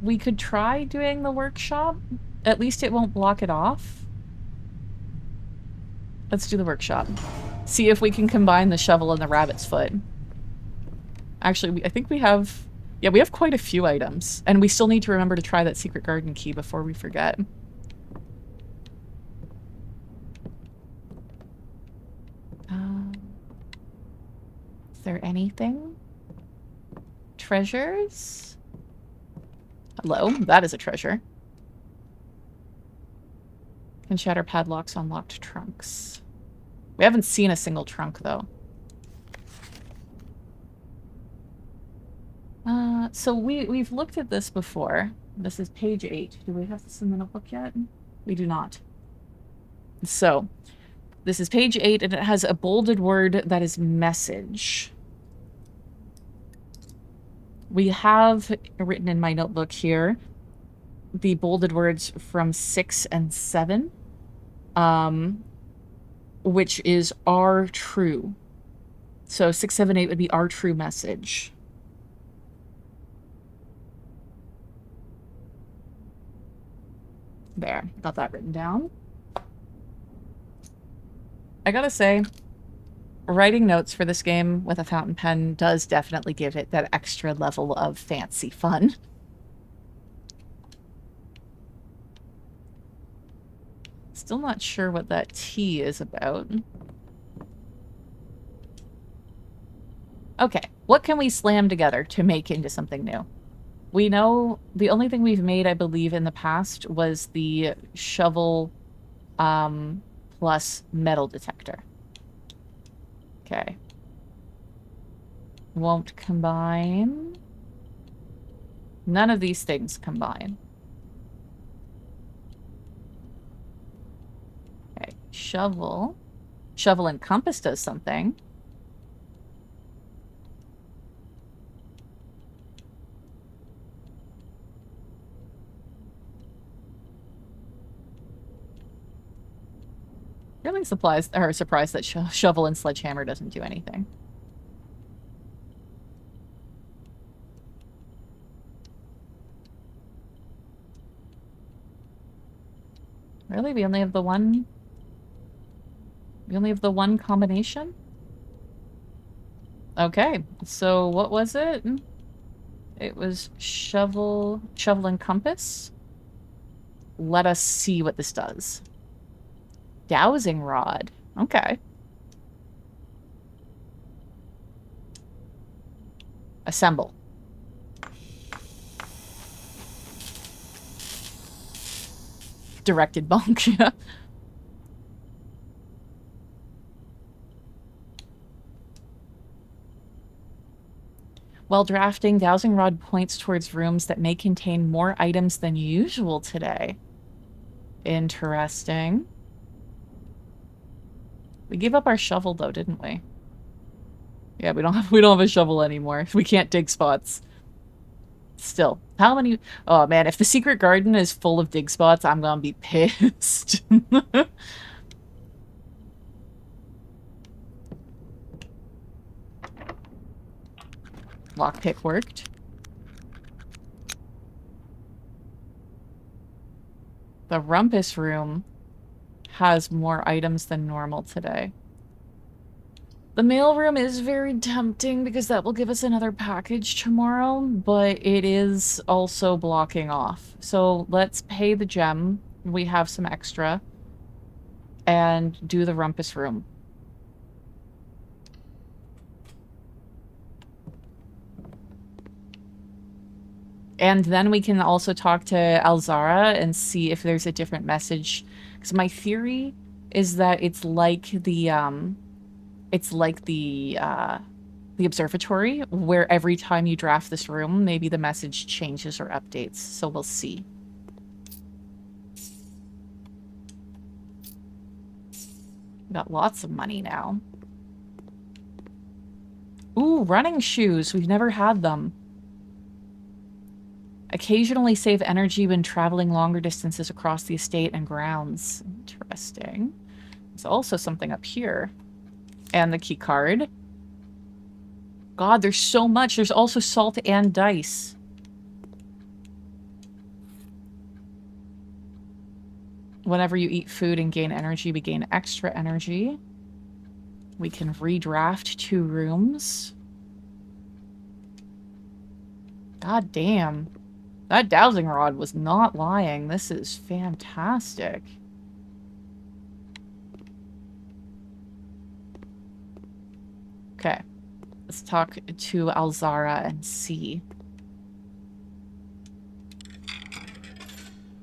We could try doing the workshop. At least it won't block it off. Let's do the workshop. See if we can combine the shovel and the rabbit's foot. Actually, I think we have... Yeah, we have quite a few items. And we still need to remember to try that secret garden key before we forget. Is there anything? Treasures? Hello, that is a treasure. Can shatter padlocks on locked trunks. We haven't seen a single trunk, though. So we've looked at this before. This is page 8. Do we have this in the notebook yet? We do not. So, this is page 8, and it has a bolded word that is message. We have written in my notebook here the bolded words from 6 and 7, which is our true. So 6, 7, 8 would be our true message. There, got that written down. I gotta say, writing notes for this game with a fountain pen does definitely give it that extra level of fancy fun. Still not sure what that T is about. Okay, what can we slam together to make into something new? We know the only thing we've made, I believe, in the past was the shovel plus metal detector. Okay. Won't combine. None of these things combine. Okay, shovel. Shovel and compass does something. Really surprised that shovel and sledgehammer doesn't do anything. Really? We only have the one? We only have the one combination? Okay, so what was it? It was shovel and compass. Let us see what this does. Dowsing rod. Okay. Assemble. Directed bonk, yeah. While drafting, dowsing rod points towards rooms that may contain more items than usual today. Interesting. We gave up our shovel though, didn't we? Yeah, we don't have a shovel anymore. We can't dig spots. Still, how many? Oh man, if the secret garden is full of dig spots, I'm gonna be pissed. Lockpick worked. The rumpus room has more items than normal today. The mailroom is very tempting because that will give us another package tomorrow, but it is also blocking off. So let's pay the gem. We have some extra. And do the rumpus room. And then we can also talk to Alzara and see if there's a different message. Because my theory is that it's like the observatory, where every time you draft this room, maybe the message changes or updates. So we'll see. Got lots of money now. Ooh, running shoes. We've never had them. Occasionally save energy when traveling longer distances across the estate and grounds. Interesting. There's also something up here. And the key card. God, there's so much. There's also salt and dice. Whenever you eat food and gain energy, we gain extra energy. We can redraft 2 rooms. God damn. That dowsing rod was not lying. This is fantastic. Okay. Let's talk to Alzara and see.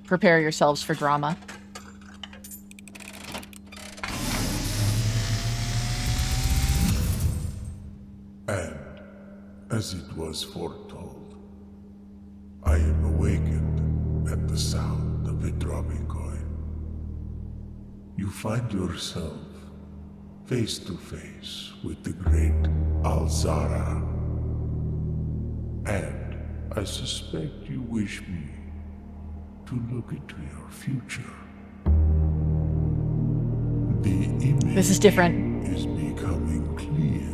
Prepare yourselves for drama. And, as it was foretold, I am awakened at the sound of a dropping coin. You find yourself face to face with the great Alzara. And I suspect you wish me to look into your future. The image This is different. is becoming clear.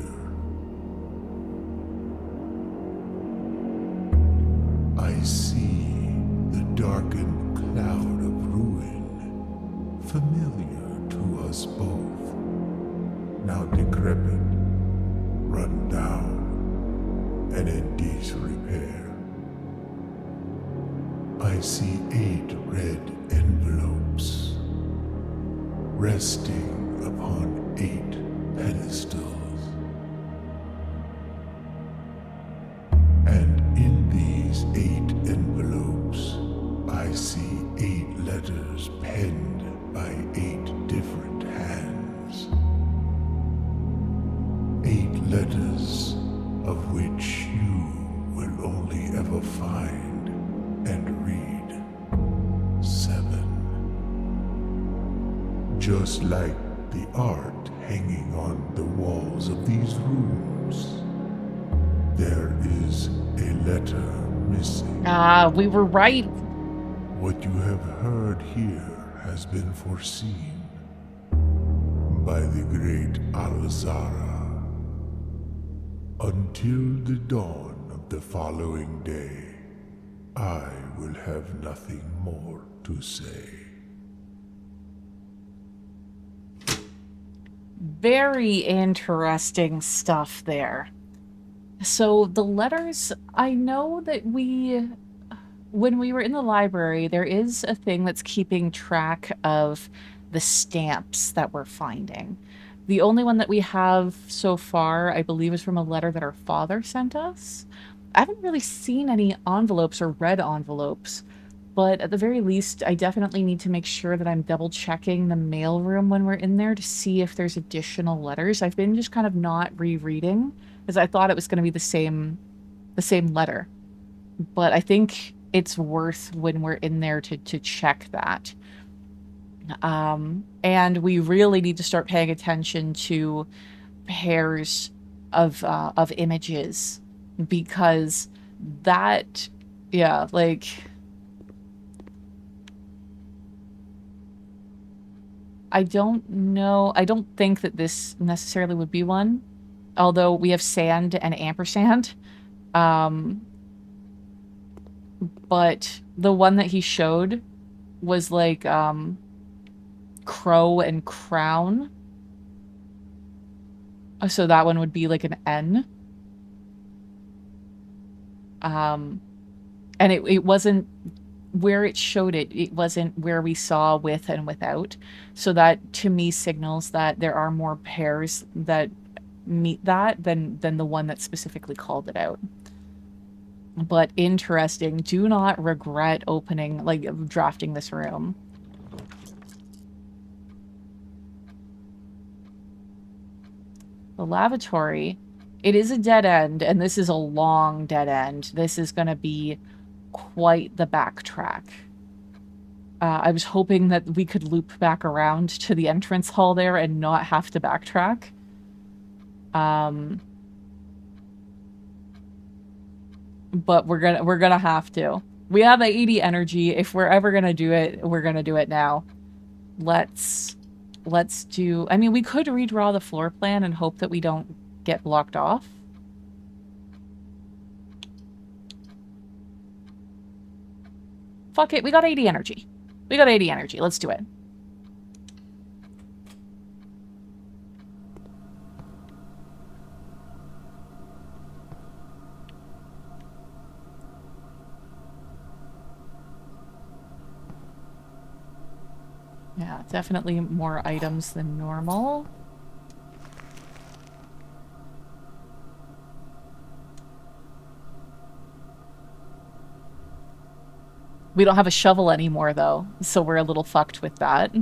I see the darkened cloud of ruin, familiar to us both, now decrepit, run down, and in disrepair. I see 8 red envelopes, resting upon 8 pedestals. And in these 8 envelopes, I see 8 letters penned by 8 different hands. 8 letters of which you will only ever find and read 7. Just like the art hanging on the walls of these rooms, there is a letter missing. Ah, we were right. What you have heard here has been foreseen by the great Alzara. Until the dawn of the following day, I will have nothing more to say. Very interesting stuff there. So the letters, I know that when we were in the library, there is a thing that's keeping track of the stamps that we're finding. The only one that we have so far, I believe, is from a letter that our father sent us. I haven't really seen any envelopes or read envelopes, but at the very least, I definitely need to make sure that I'm double checking the mailroom when we're in there to see if there's additional letters. I've been just kind of not rereading because I thought it was going to be the same letter. But I think it's worth when we're in there to check that. And we really need to start paying attention to pairs of images, because that, yeah, like, I don't know. I don't think that this necessarily would be one, although we have sand and ampersand. But the one that he showed was like crow and crown. So that one would be like an N. And it wasn't where it showed it. It wasn't where we saw with and without. So that to me signals that there are more pairs that meet that than the one that specifically called it out. but interesting. Do not regret opening, like, drafting this room. The lavatory. It is a dead end, and this is a long dead end. This is going to be quite the backtrack. I was hoping that we could loop back around to the entrance hall there and not have to backtrack. But we're gonna have to. We have 80 energy. If we're ever gonna do it, we're gonna do it now. Let's do... I mean, we could redraw the floor plan and hope that we don't get blocked off. Fuck it, we got 80 energy. We got 80 energy. Let's do it. Yeah, definitely more items than normal. We don't have a shovel anymore, though, so we're a little fucked with that.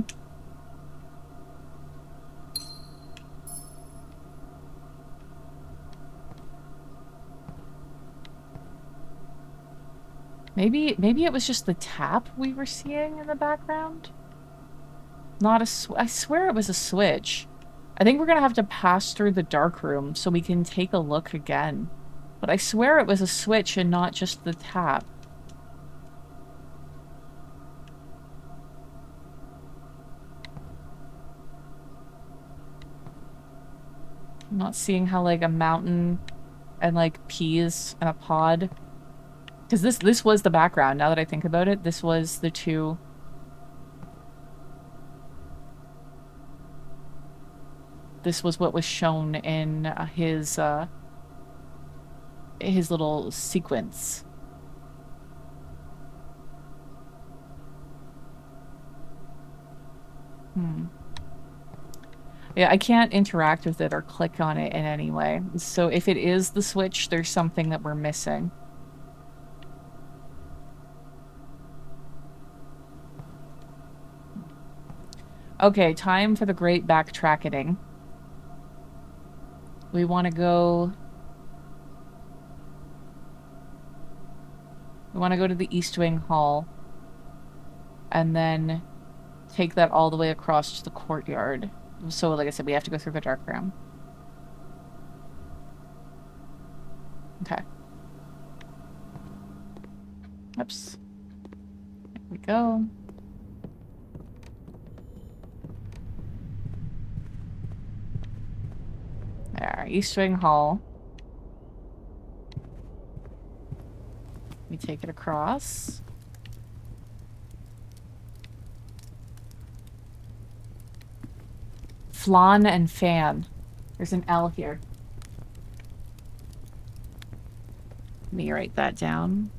Maybe it was just the tap we were seeing in the background? Not a I swear it was a switch. I think we're gonna have to pass through the dark room so we can take a look again. But I swear it was a switch and not just the tap. I'm not seeing how, like, a mountain and, like, peas and a pod... Because this was the background, now that I think about it. This was the two... This was what was shown in his little sequence. Yeah, I can't interact with it or click on it in any way. So if it is the switch, there's something that we're missing. Okay, time for the great backtracking. We want to go... We want to go to the East Wing Hall. And then take that all the way across to the courtyard. So, like I said, we have to go through the dark room. Okay. Oops. There we go. There, East Wing Hall. We take it across. Flan and fan. There's an L here. Let me write that down.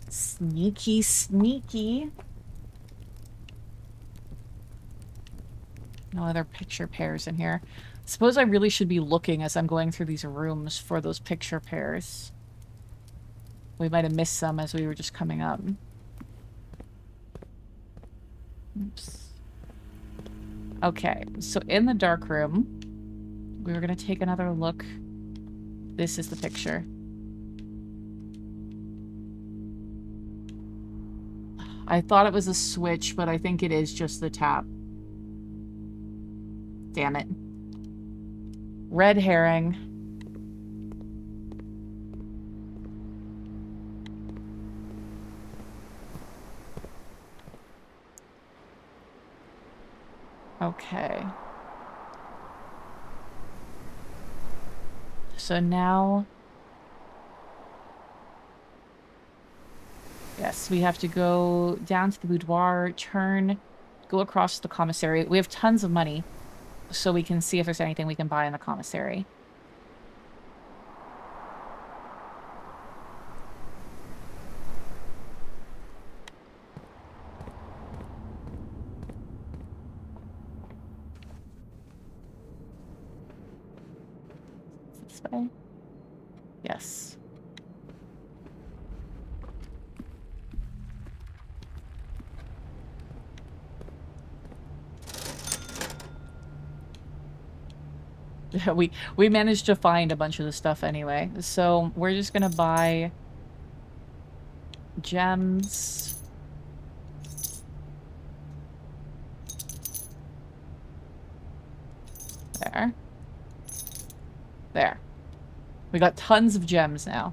Sneaky, sneaky. No other picture pairs in here. Suppose I really should be looking as I'm going through these rooms for those picture pairs. We might have missed some as we were just coming up. Oops. Okay, so in the dark room, we were going to take another look. This is the picture. I thought it was a switch, but I think it is just the tap. Damn it. Red herring. Okay. So now... Yes, we have to go down to the boudoir, turn, go across the commissary. We have tons of money, so we can see if there's anything we can buy in the commissary. This way? Yes. we managed to find a bunch of the stuff anyway. So we're just gonna buy gems. There. There. We got tons of gems now.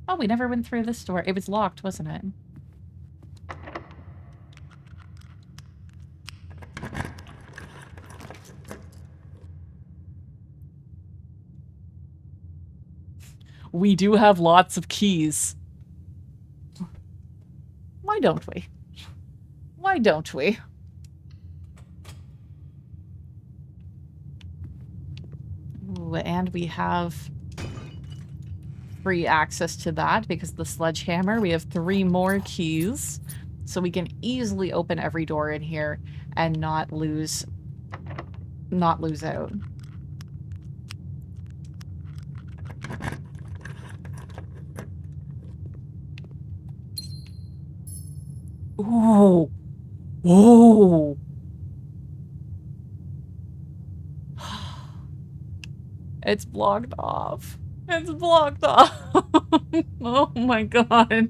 Oh, we never went through this door. It was locked, wasn't it? We do have lots of keys. Why don't we? Why don't we? Ooh, and we have free access to that because the sledgehammer. We have 3 more keys. So we can easily open every door in here and not lose out. Ooh. Whoa. It's blocked off. It's blocked off. Oh my god.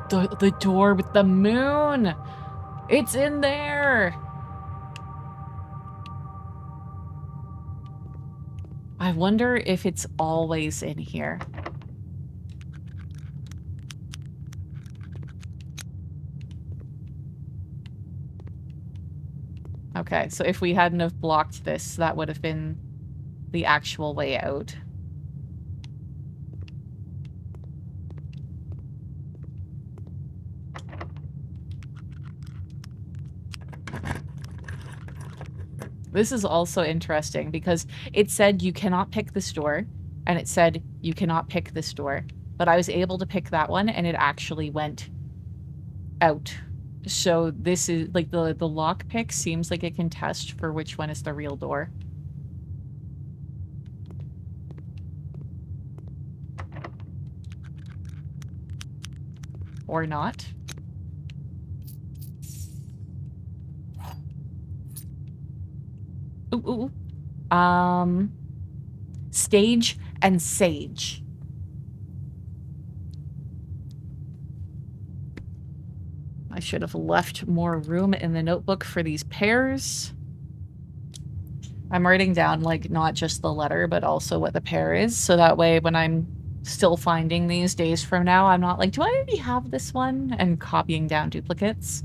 The door with the moon. It's in there. I wonder if it's always in here. Okay, so if we hadn't have blocked this, that would have been the actual way out. This is also interesting because it said you cannot pick this door, and it said you cannot pick this door. But I was able to pick that one, and it actually went out. So this is, like, the lock pick seems like it can test for which one is the real door. Or not. Ooh, ooh. Stage and sage. I should have left more room in the notebook for these pairs. I'm writing down, like, not just the letter, but also what the pair is. So that way, when I'm still finding these days from now, I'm not like, do I already have this one? And copying down duplicates.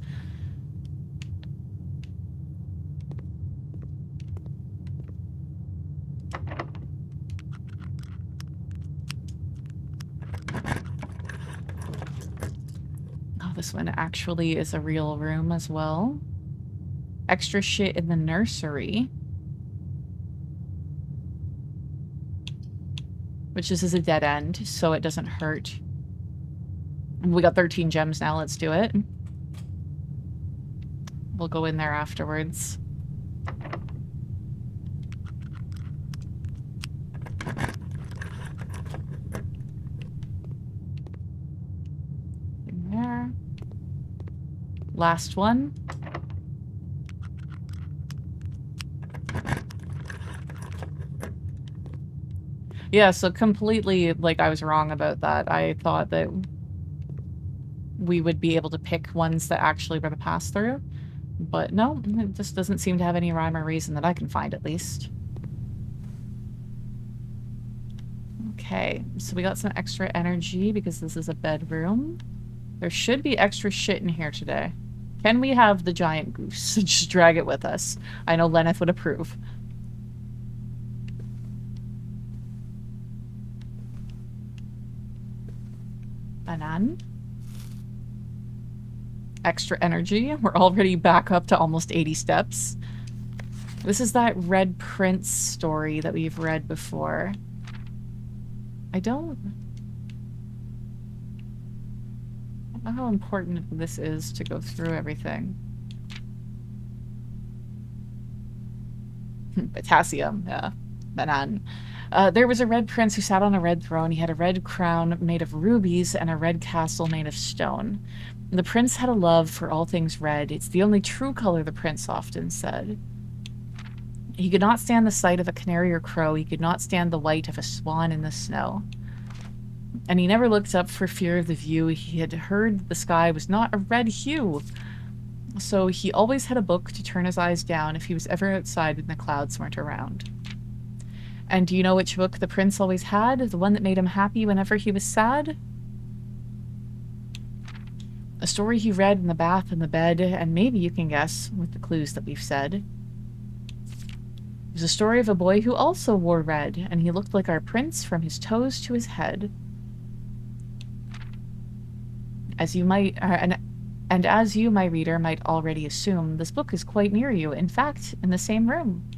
This one actually is a real room as well. Extra shit in the nursery. Which this is a dead end, so it doesn't hurt. We got 13 gems now, let's do it. We'll go in there afterwards. In there. Last one. Yeah, so completely, like, I was wrong about that. I thought that we would be able to pick ones that actually were the pass-through. But no, it just doesn't seem to have any rhyme or reason that I can find, at least. Okay, so we got some extra energy because this is a bedroom. There should be extra shit in here today. Can we have the giant goose? Just drag it with us. I know Lenneth would approve. Banan. Extra energy. We're already back up to almost 80 steps. This is that Red Prince story that we've read before. I don't know how important this is to go through everything. Potassium, yeah. Banan. There was a red prince who sat on a red throne. He had a red crown made of rubies and a red castle made of stone. The prince had a love for all things red. It's the only true color, the prince often said. He could not stand the sight of a canary or crow. He could not stand the white of a swan in the snow. And he never looked up for fear of the view. He had heard the sky was not a red hue. So he always had a book to turn his eyes down if he was ever outside when the clouds weren't around. And do you know which book the prince always had? The one that made him happy whenever he was sad? A story he read in the bath and the bed, and maybe you can guess with the clues that we've said. It was a story of a boy who also wore red, and he looked like our prince from his toes to his head. As you might, and as you, my reader, might already assume, this book is quite near you, in fact, in the same room.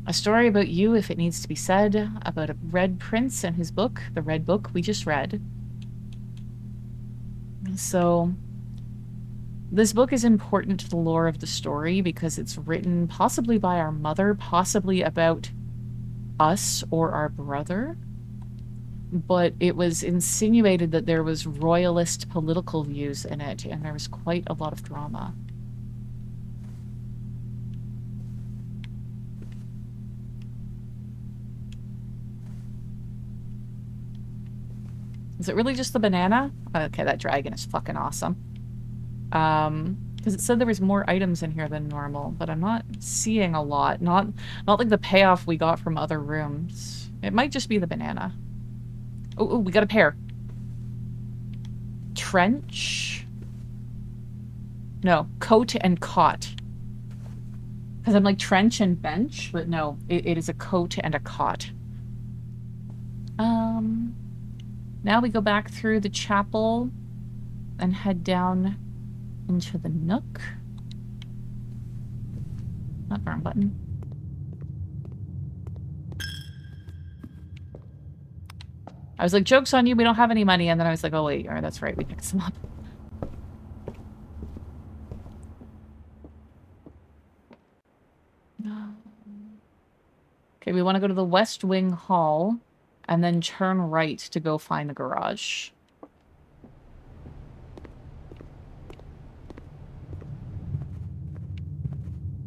A story about you, if it needs to be said, about a red prince and his book, the red book we just read. So, this book is important to the lore of the story because it's written possibly by our mother, possibly about us or our brother. But it was insinuated that there was royalist political views in it, and there was quite a lot of drama. Is it really just the banana? Okay, that dragon is fucking awesome. Because it said there was more items in here than normal, but I'm not seeing a lot. Not like the payoff we got from other rooms. It might just be the banana. Oh, we got a pair. Trench? No, coat and cot. Because I'm like trench and bench, but no, it is a coat and a cot. Now we go back through the chapel and head down into the nook. Not wrong button. I was like, joke's on you, we don't have any money. And then I was like, oh wait, that's right, we picked some up. Okay, we want to go to the West Wing Hall and then turn right to go find the garage.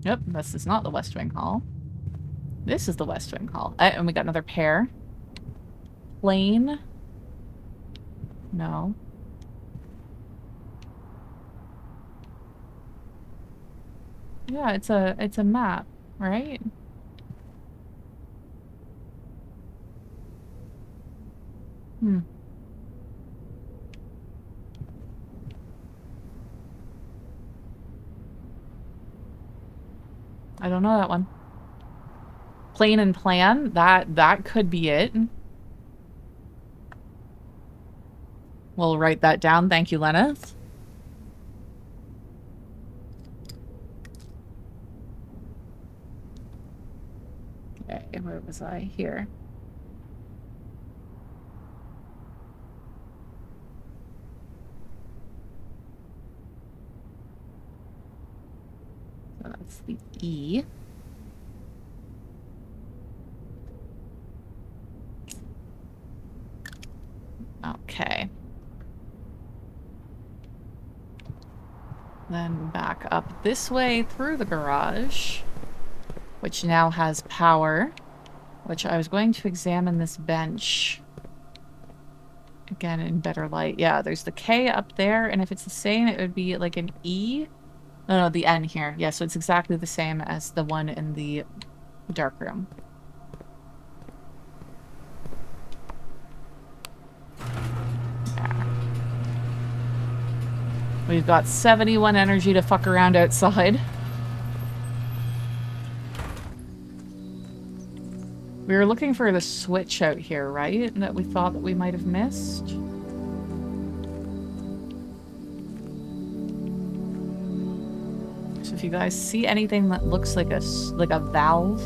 Yep, this is not the West Wing Hall. This is the West Wing Hall. And we got another pair. Plain? No. Yeah, it's a map, right? I don't know that one. Plain and plan? That could be it. We'll write that down. Thank you, Lenneth. Okay, where was I? Here. So that's the E. Okay. Then back up this way through the garage, which now has power, which I was going to examine this bench again in better light. Yeah, there's the K up there, and if it's the same, it would be like an E. No, the N here. Yeah, so it's exactly the same as the one in the dark room. We've got 71 energy to fuck around outside. We were looking for the switch out here, right? That we thought that we might have missed. So if you guys see anything that looks like a valve,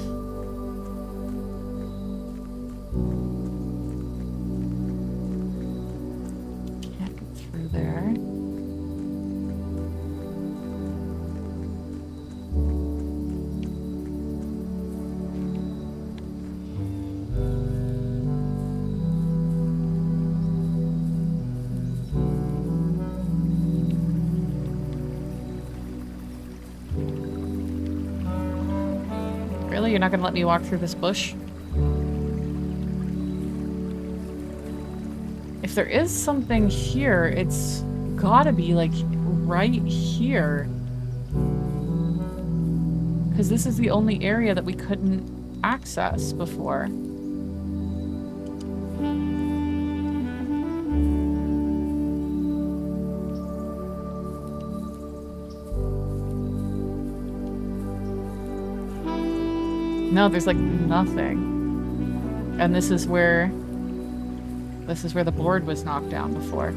can't get through there. Really? You're not gonna let me walk through this bush? If there is something here, it's gotta be, like, right here. Because this is the only area that we couldn't access before. No, there's like nothing. And this is where the board was knocked down before.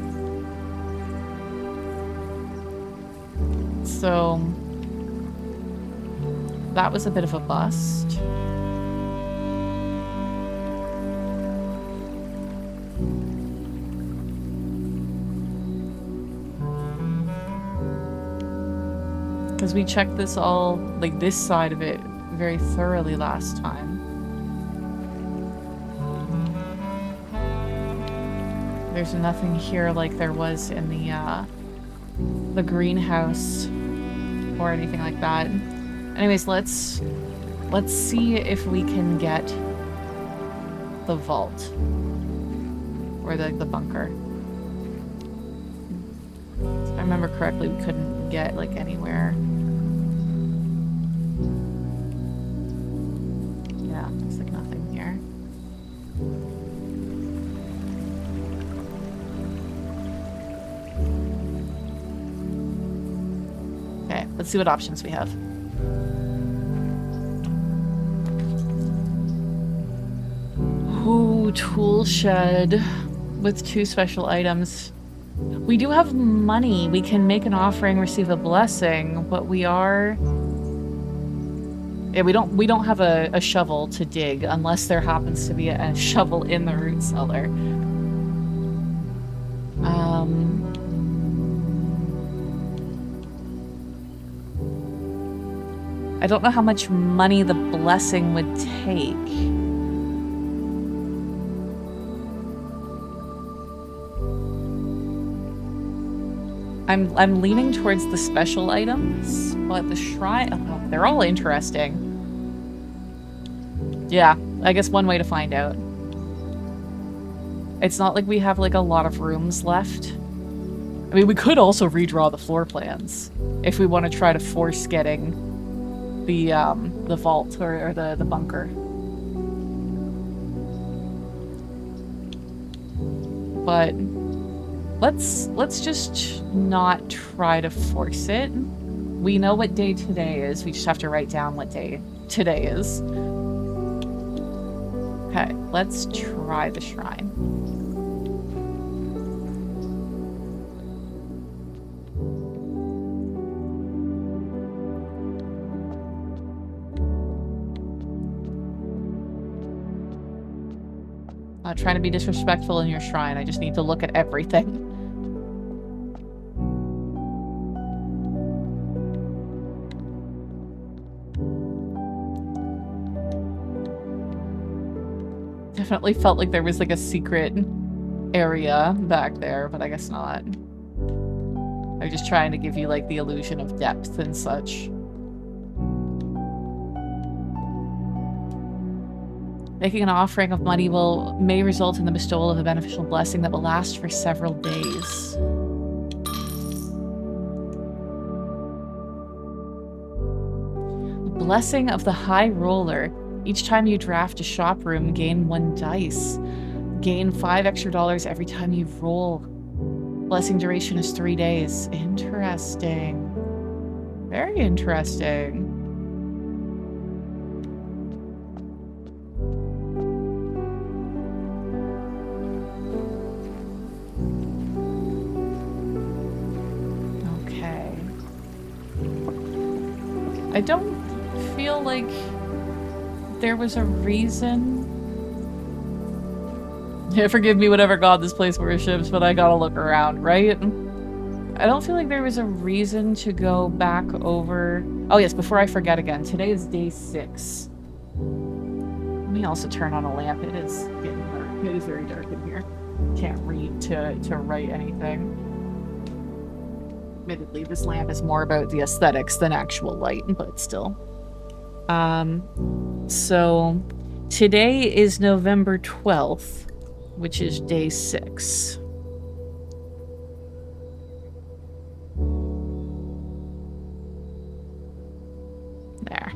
So that was a bit of a bust. Because we checked this all, like this side of it, very thoroughly last time. There's nothing here like there was in the greenhouse or anything like that. Anyways, let's see if we can get the vault or the bunker. If I remember correctly, we couldn't get like anywhere. Yeah, there's like nothing here. Okay, let's see what options we have. Ooh, tool shed with 2 special items. We do have money. We can make an offering, receive a blessing, but we are... Yeah, we don't have a shovel to dig unless there happens to be a shovel in the root cellar. I don't know how much money the blessing would take. I'm leaning towards the special items, but the shrine... Oh, they're all interesting. Yeah, I guess one way to find out. It's not like we have, like, a lot of rooms left. I mean, we could also redraw the floor plans if we want to try to force getting the vault or the bunker. But let's just not try to force it. We know what day today is. We just have to write down what day today is. Okay, let's try the shrine. Not trying to be disrespectful in your shrine. I just need to look at everything. Definitely felt like there was like a secret area back there, but I guess not. I'm just trying to give you like the illusion of depth and such. Making an offering of money may result in the bestowal of a beneficial blessing that will last for several days. The blessing of the High Roller. Each time you draft a shop room, gain 1 dice. Gain $5 extra every time you roll. Blessing duration is 3 days. Interesting. Very interesting. I don't feel like there was a reason. Yeah, forgive me, whatever god this place worships, but I gotta look around, right? I don't feel like there was a reason to go back over... Oh yes, before I forget again, today is day 6. Let me also turn on a lamp. It is getting dark. It is very dark in here. Can't read to write anything. Admittedly, this lamp is more about the aesthetics than actual light, but still. So today is November 12th, which is day 6. There.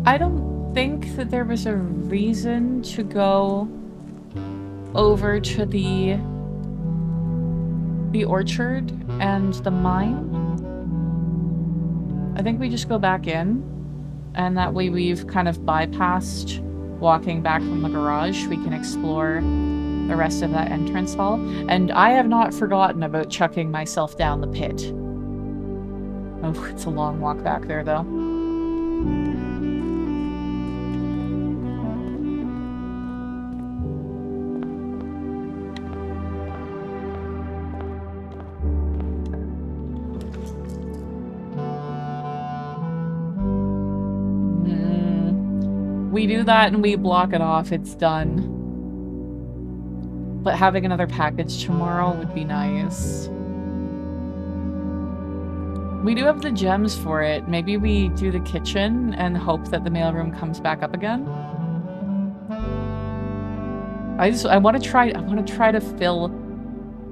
I don't think that there was a reason to go over to the orchard and the mine. I think we just go back in, and that way we've kind of bypassed walking back from the garage. We can explore the rest of that entrance hall. And I have not forgotten about chucking myself down the pit. Oh, it's a long walk back there, though. We do that and we block it off, it's done. But having another package tomorrow would be nice. We do have the gems for it. Maybe we do the kitchen and hope that the mailroom comes back up again. I want to try to fill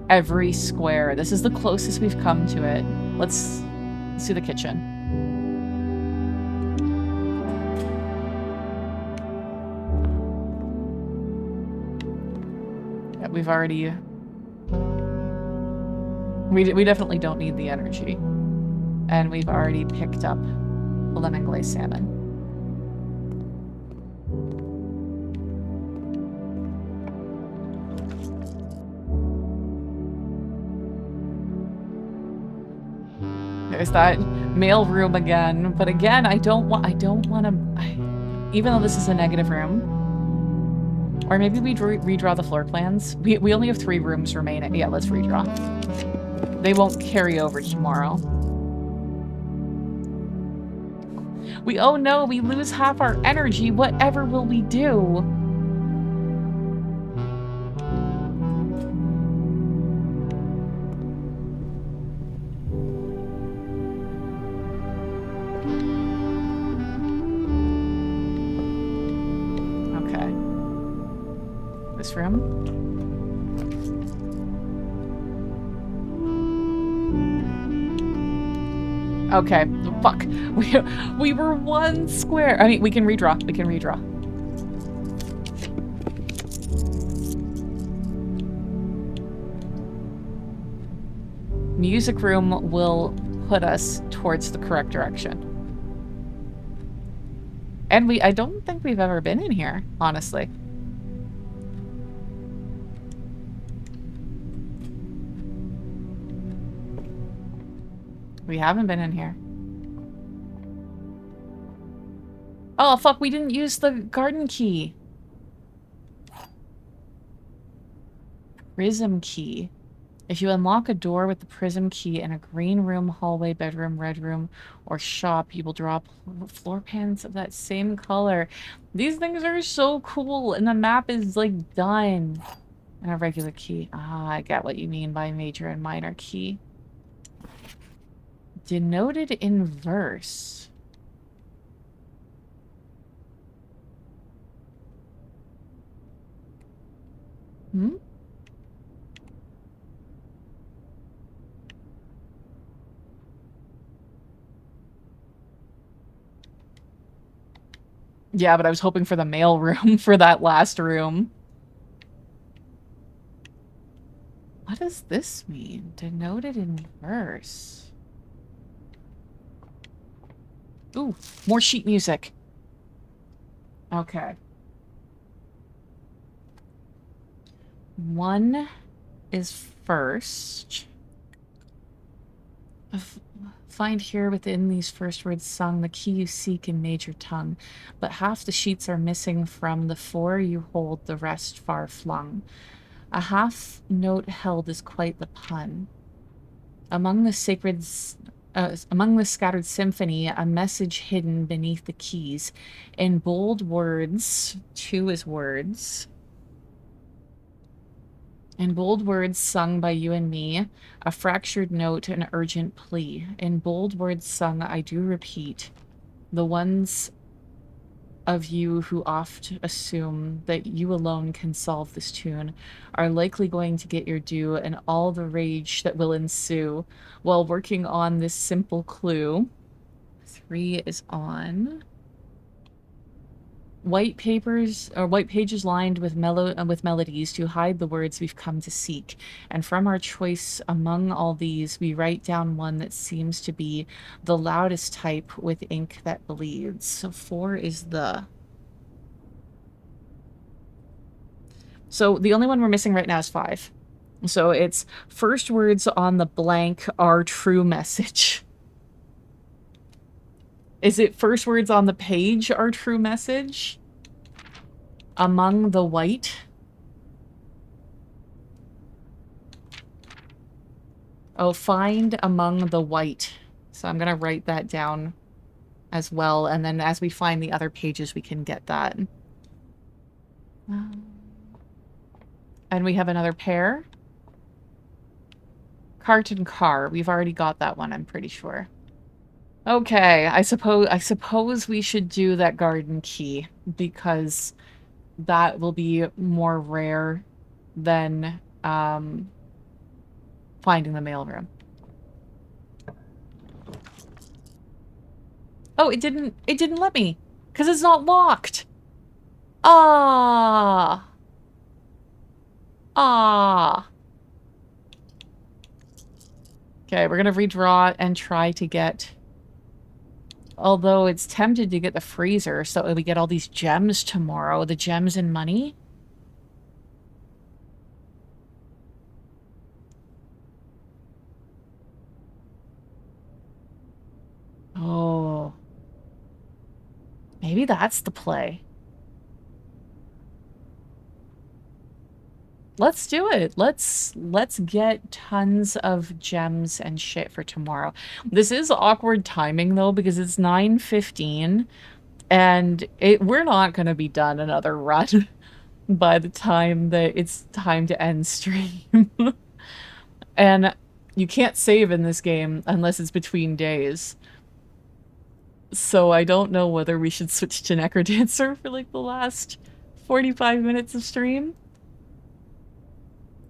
every square. This is the closest we've come to it. Let's do the kitchen. We've already... We definitely don't need the energy. And we've already picked up the lemon glazed salmon. There's that mail room again. But again, I don't want to... Even though this is a negative room... Or maybe we redraw the floor plans. We only have 3 rooms remaining. Yeah, let's redraw. They won't carry over tomorrow. Oh no, we lose half our energy. Whatever will we do? Room. Okay, fuck. We were 1 square. I mean, we can redraw. We can redraw. Music room will put us towards the correct direction. And I don't think we've ever been in here, honestly. We haven't been in here. Oh, fuck, we didn't use the garden key. Prism key. If you unlock a door with the prism key in a green room, hallway, bedroom, red room, or shop, you will draw floor pans of that same color. These things are so cool, and the map is, like, done. And a regular key. Ah, I get what you mean by major and minor key. Denoted in verse. Hmm? Yeah, but I was hoping for the mail room for that last room. What does this mean? Denoted in verse. Ooh, more sheet music. Okay. 1 is first. Find here within these first words sung the key you seek in major tongue, but half the sheets are missing from the 4 you hold, the rest far flung. A half note held is quite the pun. Among the sacred among the scattered symphony, a message hidden beneath the keys. In bold words, 2 is words. In bold words sung by you and me, a fractured note, an urgent plea. In bold words sung, I do repeat, the ones of you who oft assume that you alone can solve this tune are likely going to get your due and all the rage that will ensue while working on this simple clue. 3 is on. White papers or white pages lined with melodies to hide the words we've come to seek. And from our choice among all these, we write down one that seems to be the loudest type with ink that bleeds. So 4 is the... So the only one we're missing right now is 5. So it's first words on the blank are true message. Is it first words on the page are true message? Among the white? Oh, find among the white. So I'm going to write that down as well. And then as we find the other pages, we can get that. And we have another pair. Cart and car. We've already got that one, I'm pretty sure. Okay, I suppose we should do that garden key because that will be more rare than finding the mailroom. Oh, it didn't let me because it's not locked. Ah. Ah. Okay, we're gonna redraw and try to get... Although it's tempted to get the freezer so we get all these gems tomorrow. The gems and money. Oh. Maybe that's the play. Let's do it. Let's get tons of gems and shit for tomorrow. This is awkward timing though because it's 9:15 and we're not going to be done another run by the time that it's time to end stream. And you can't save in this game unless it's between days. So I don't know whether we should switch to Necrodancer for like the last 45 minutes of stream.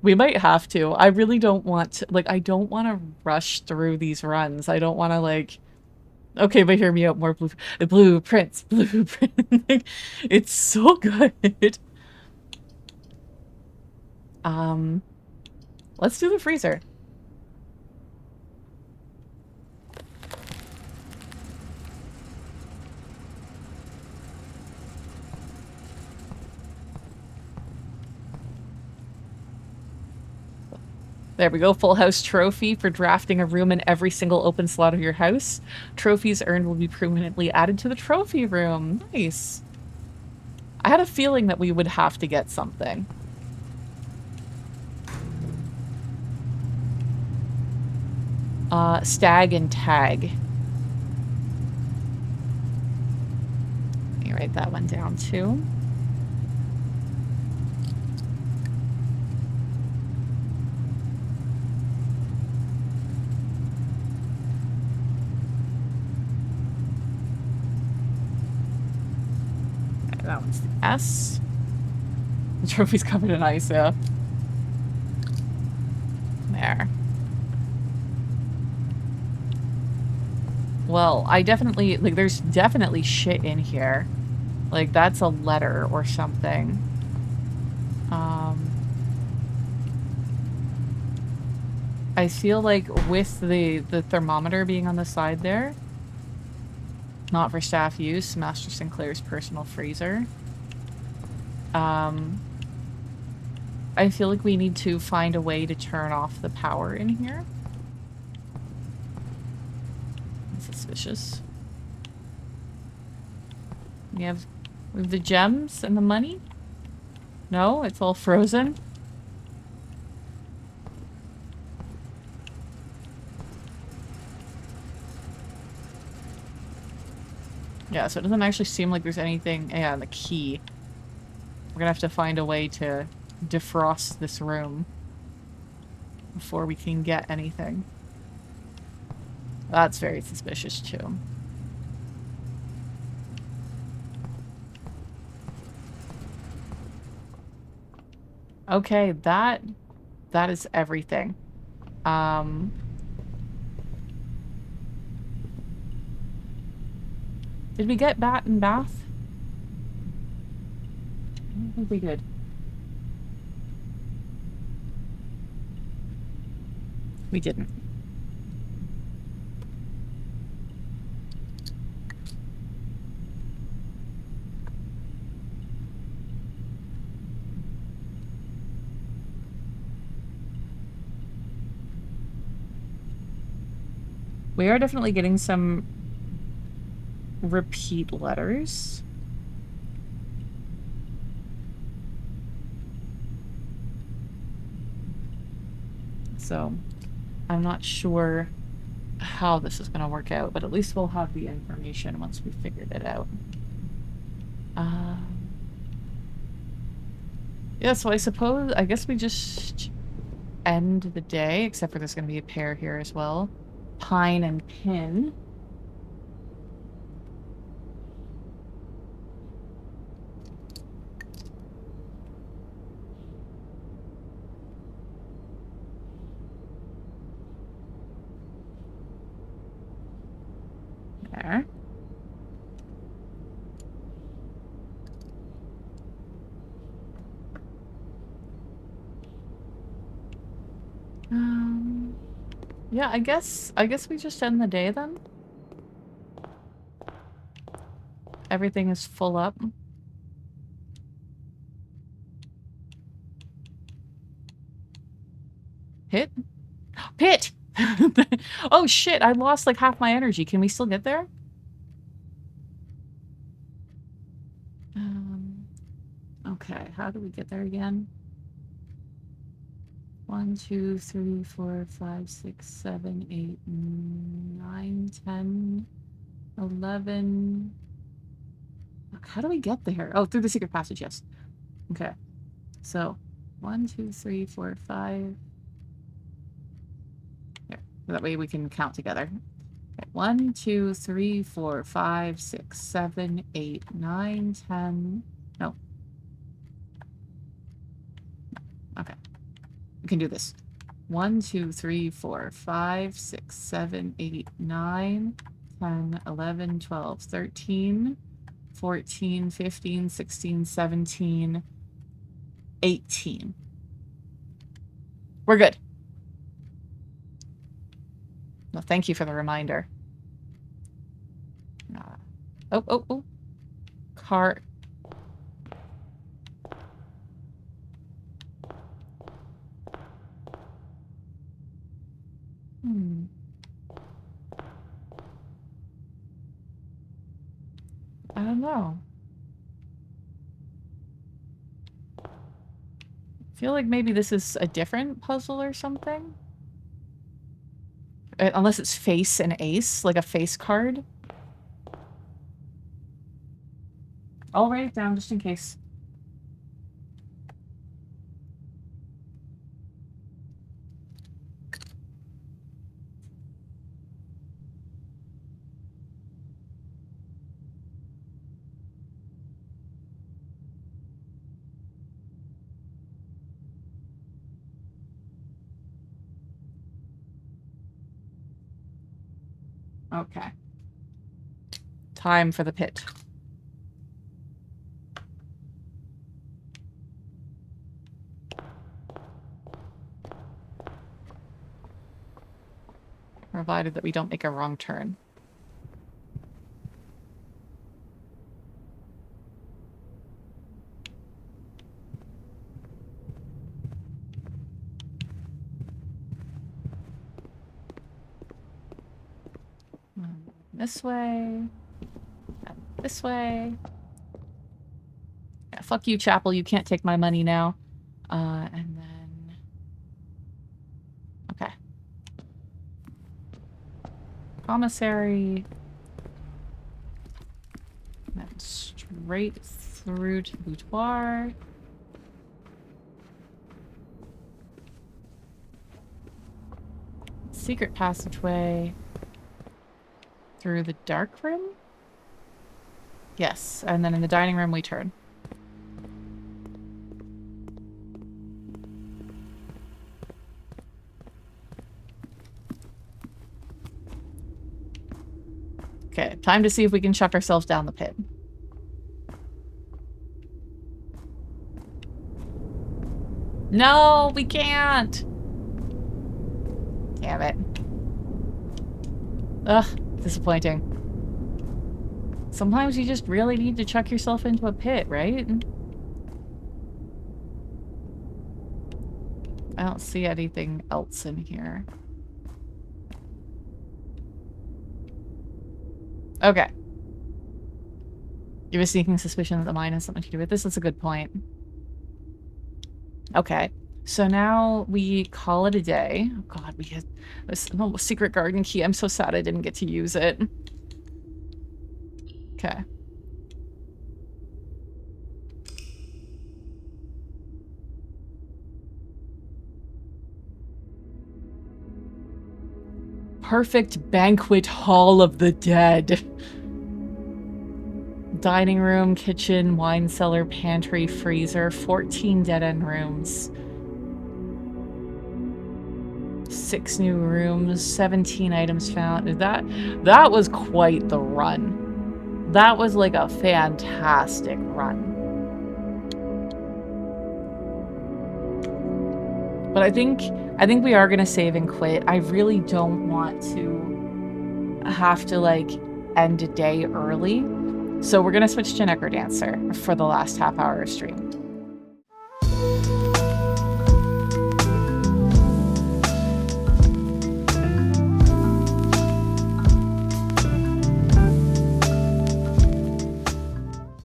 We might have to. I really don't want to, like, I don't want to rush through these runs. I don't want to, like, okay, but hear me out, more blueprints. It's so good. Let's do the freezer. There we go. Full house trophy for drafting a room in every single open slot of your house. Trophies earned will be permanently added to the trophy room. Nice. I had a feeling that we would have to get something. Stag and tag. Let me write that one down too. That one's the S. The trophy's covered in ice, yeah. There. Well, I definitely, like, there's definitely shit in here. Like, that's a letter or something. I feel like with the thermometer being on the side there, not for staff use, Master Sinclair's personal freezer. I feel like we need to find a way to turn off the power in here. That's suspicious. We have the gems and the money? No, it's all frozen. Yeah, so it doesn't actually seem like there's anything... Yeah, the key. We're gonna have to find a way to defrost this room before we can get anything. That's very suspicious, too. Okay, that is everything. Did we get bat and bath? I don't think we did. We didn't. We are definitely getting some repeat letters. So, I'm not sure how this is going to work out, but at least we'll have the information once we figured it out. Yeah, so I guess we just end the day, except for there's going to be a pair here as well. Pine and Pin. There. Yeah, I guess we just end the day then. Everything is full up. Hit? Pit! Oh shit, I lost like half my energy. Can we still get there? Okay, how do we get there again? 1, 2, 3, 4, 5, 6, 7, 8, 9, 10, 11. How do we get there? Oh, through the secret passage, yes. Okay. So, 1, 2, 3, 4, 5. Here. That way we can count together. Okay. 1, 2, 3, 4, 5, 6, 7, 8, 9, 10. No. Okay. We can do this. 1, 2, 3, 4, 5, 6, 7, 8, 9, 10, 11, 12, 13, 14, 15, 16, 17, 18. We're good. Well, thank you for the reminder. Oh. Cart. I don't know. I feel like maybe this is a different puzzle or something. Unless it's face and ace, like a face card. I'll write it down just in case. Okay. Time for the pit. Provided that we don't make a wrong turn. This way. And this way. Yeah, fuck you, Chapel. You can't take my money now. And then... Okay. Commissary. And then straight through to the boudoir. Secret passageway. Through the dark room? Yes, and then in the dining room we turn. Okay, time to see if we can chuck ourselves down the pit. No, we can't! Damn it. Ugh, disappointing. Sometimes you just really need to chuck yourself into a pit, right? I don't see anything else in here. Okay. You have a sneaking suspicion that the mine has something to do with this? That's a good point. Okay. So now we call it a day. Oh god, we had this secret garden key. I'm so sad I didn't get to use it. Okay. Perfect banquet hall of the dead. Dining room, kitchen, wine cellar, pantry, freezer, 14 dead-end rooms. 6 new rooms, 17 items found. That was quite the run. That was like a fantastic run. But I think we are gonna save and quit. I really don't want to have to like end a day early. So we're gonna switch to Necrodancer for the last half hour of stream.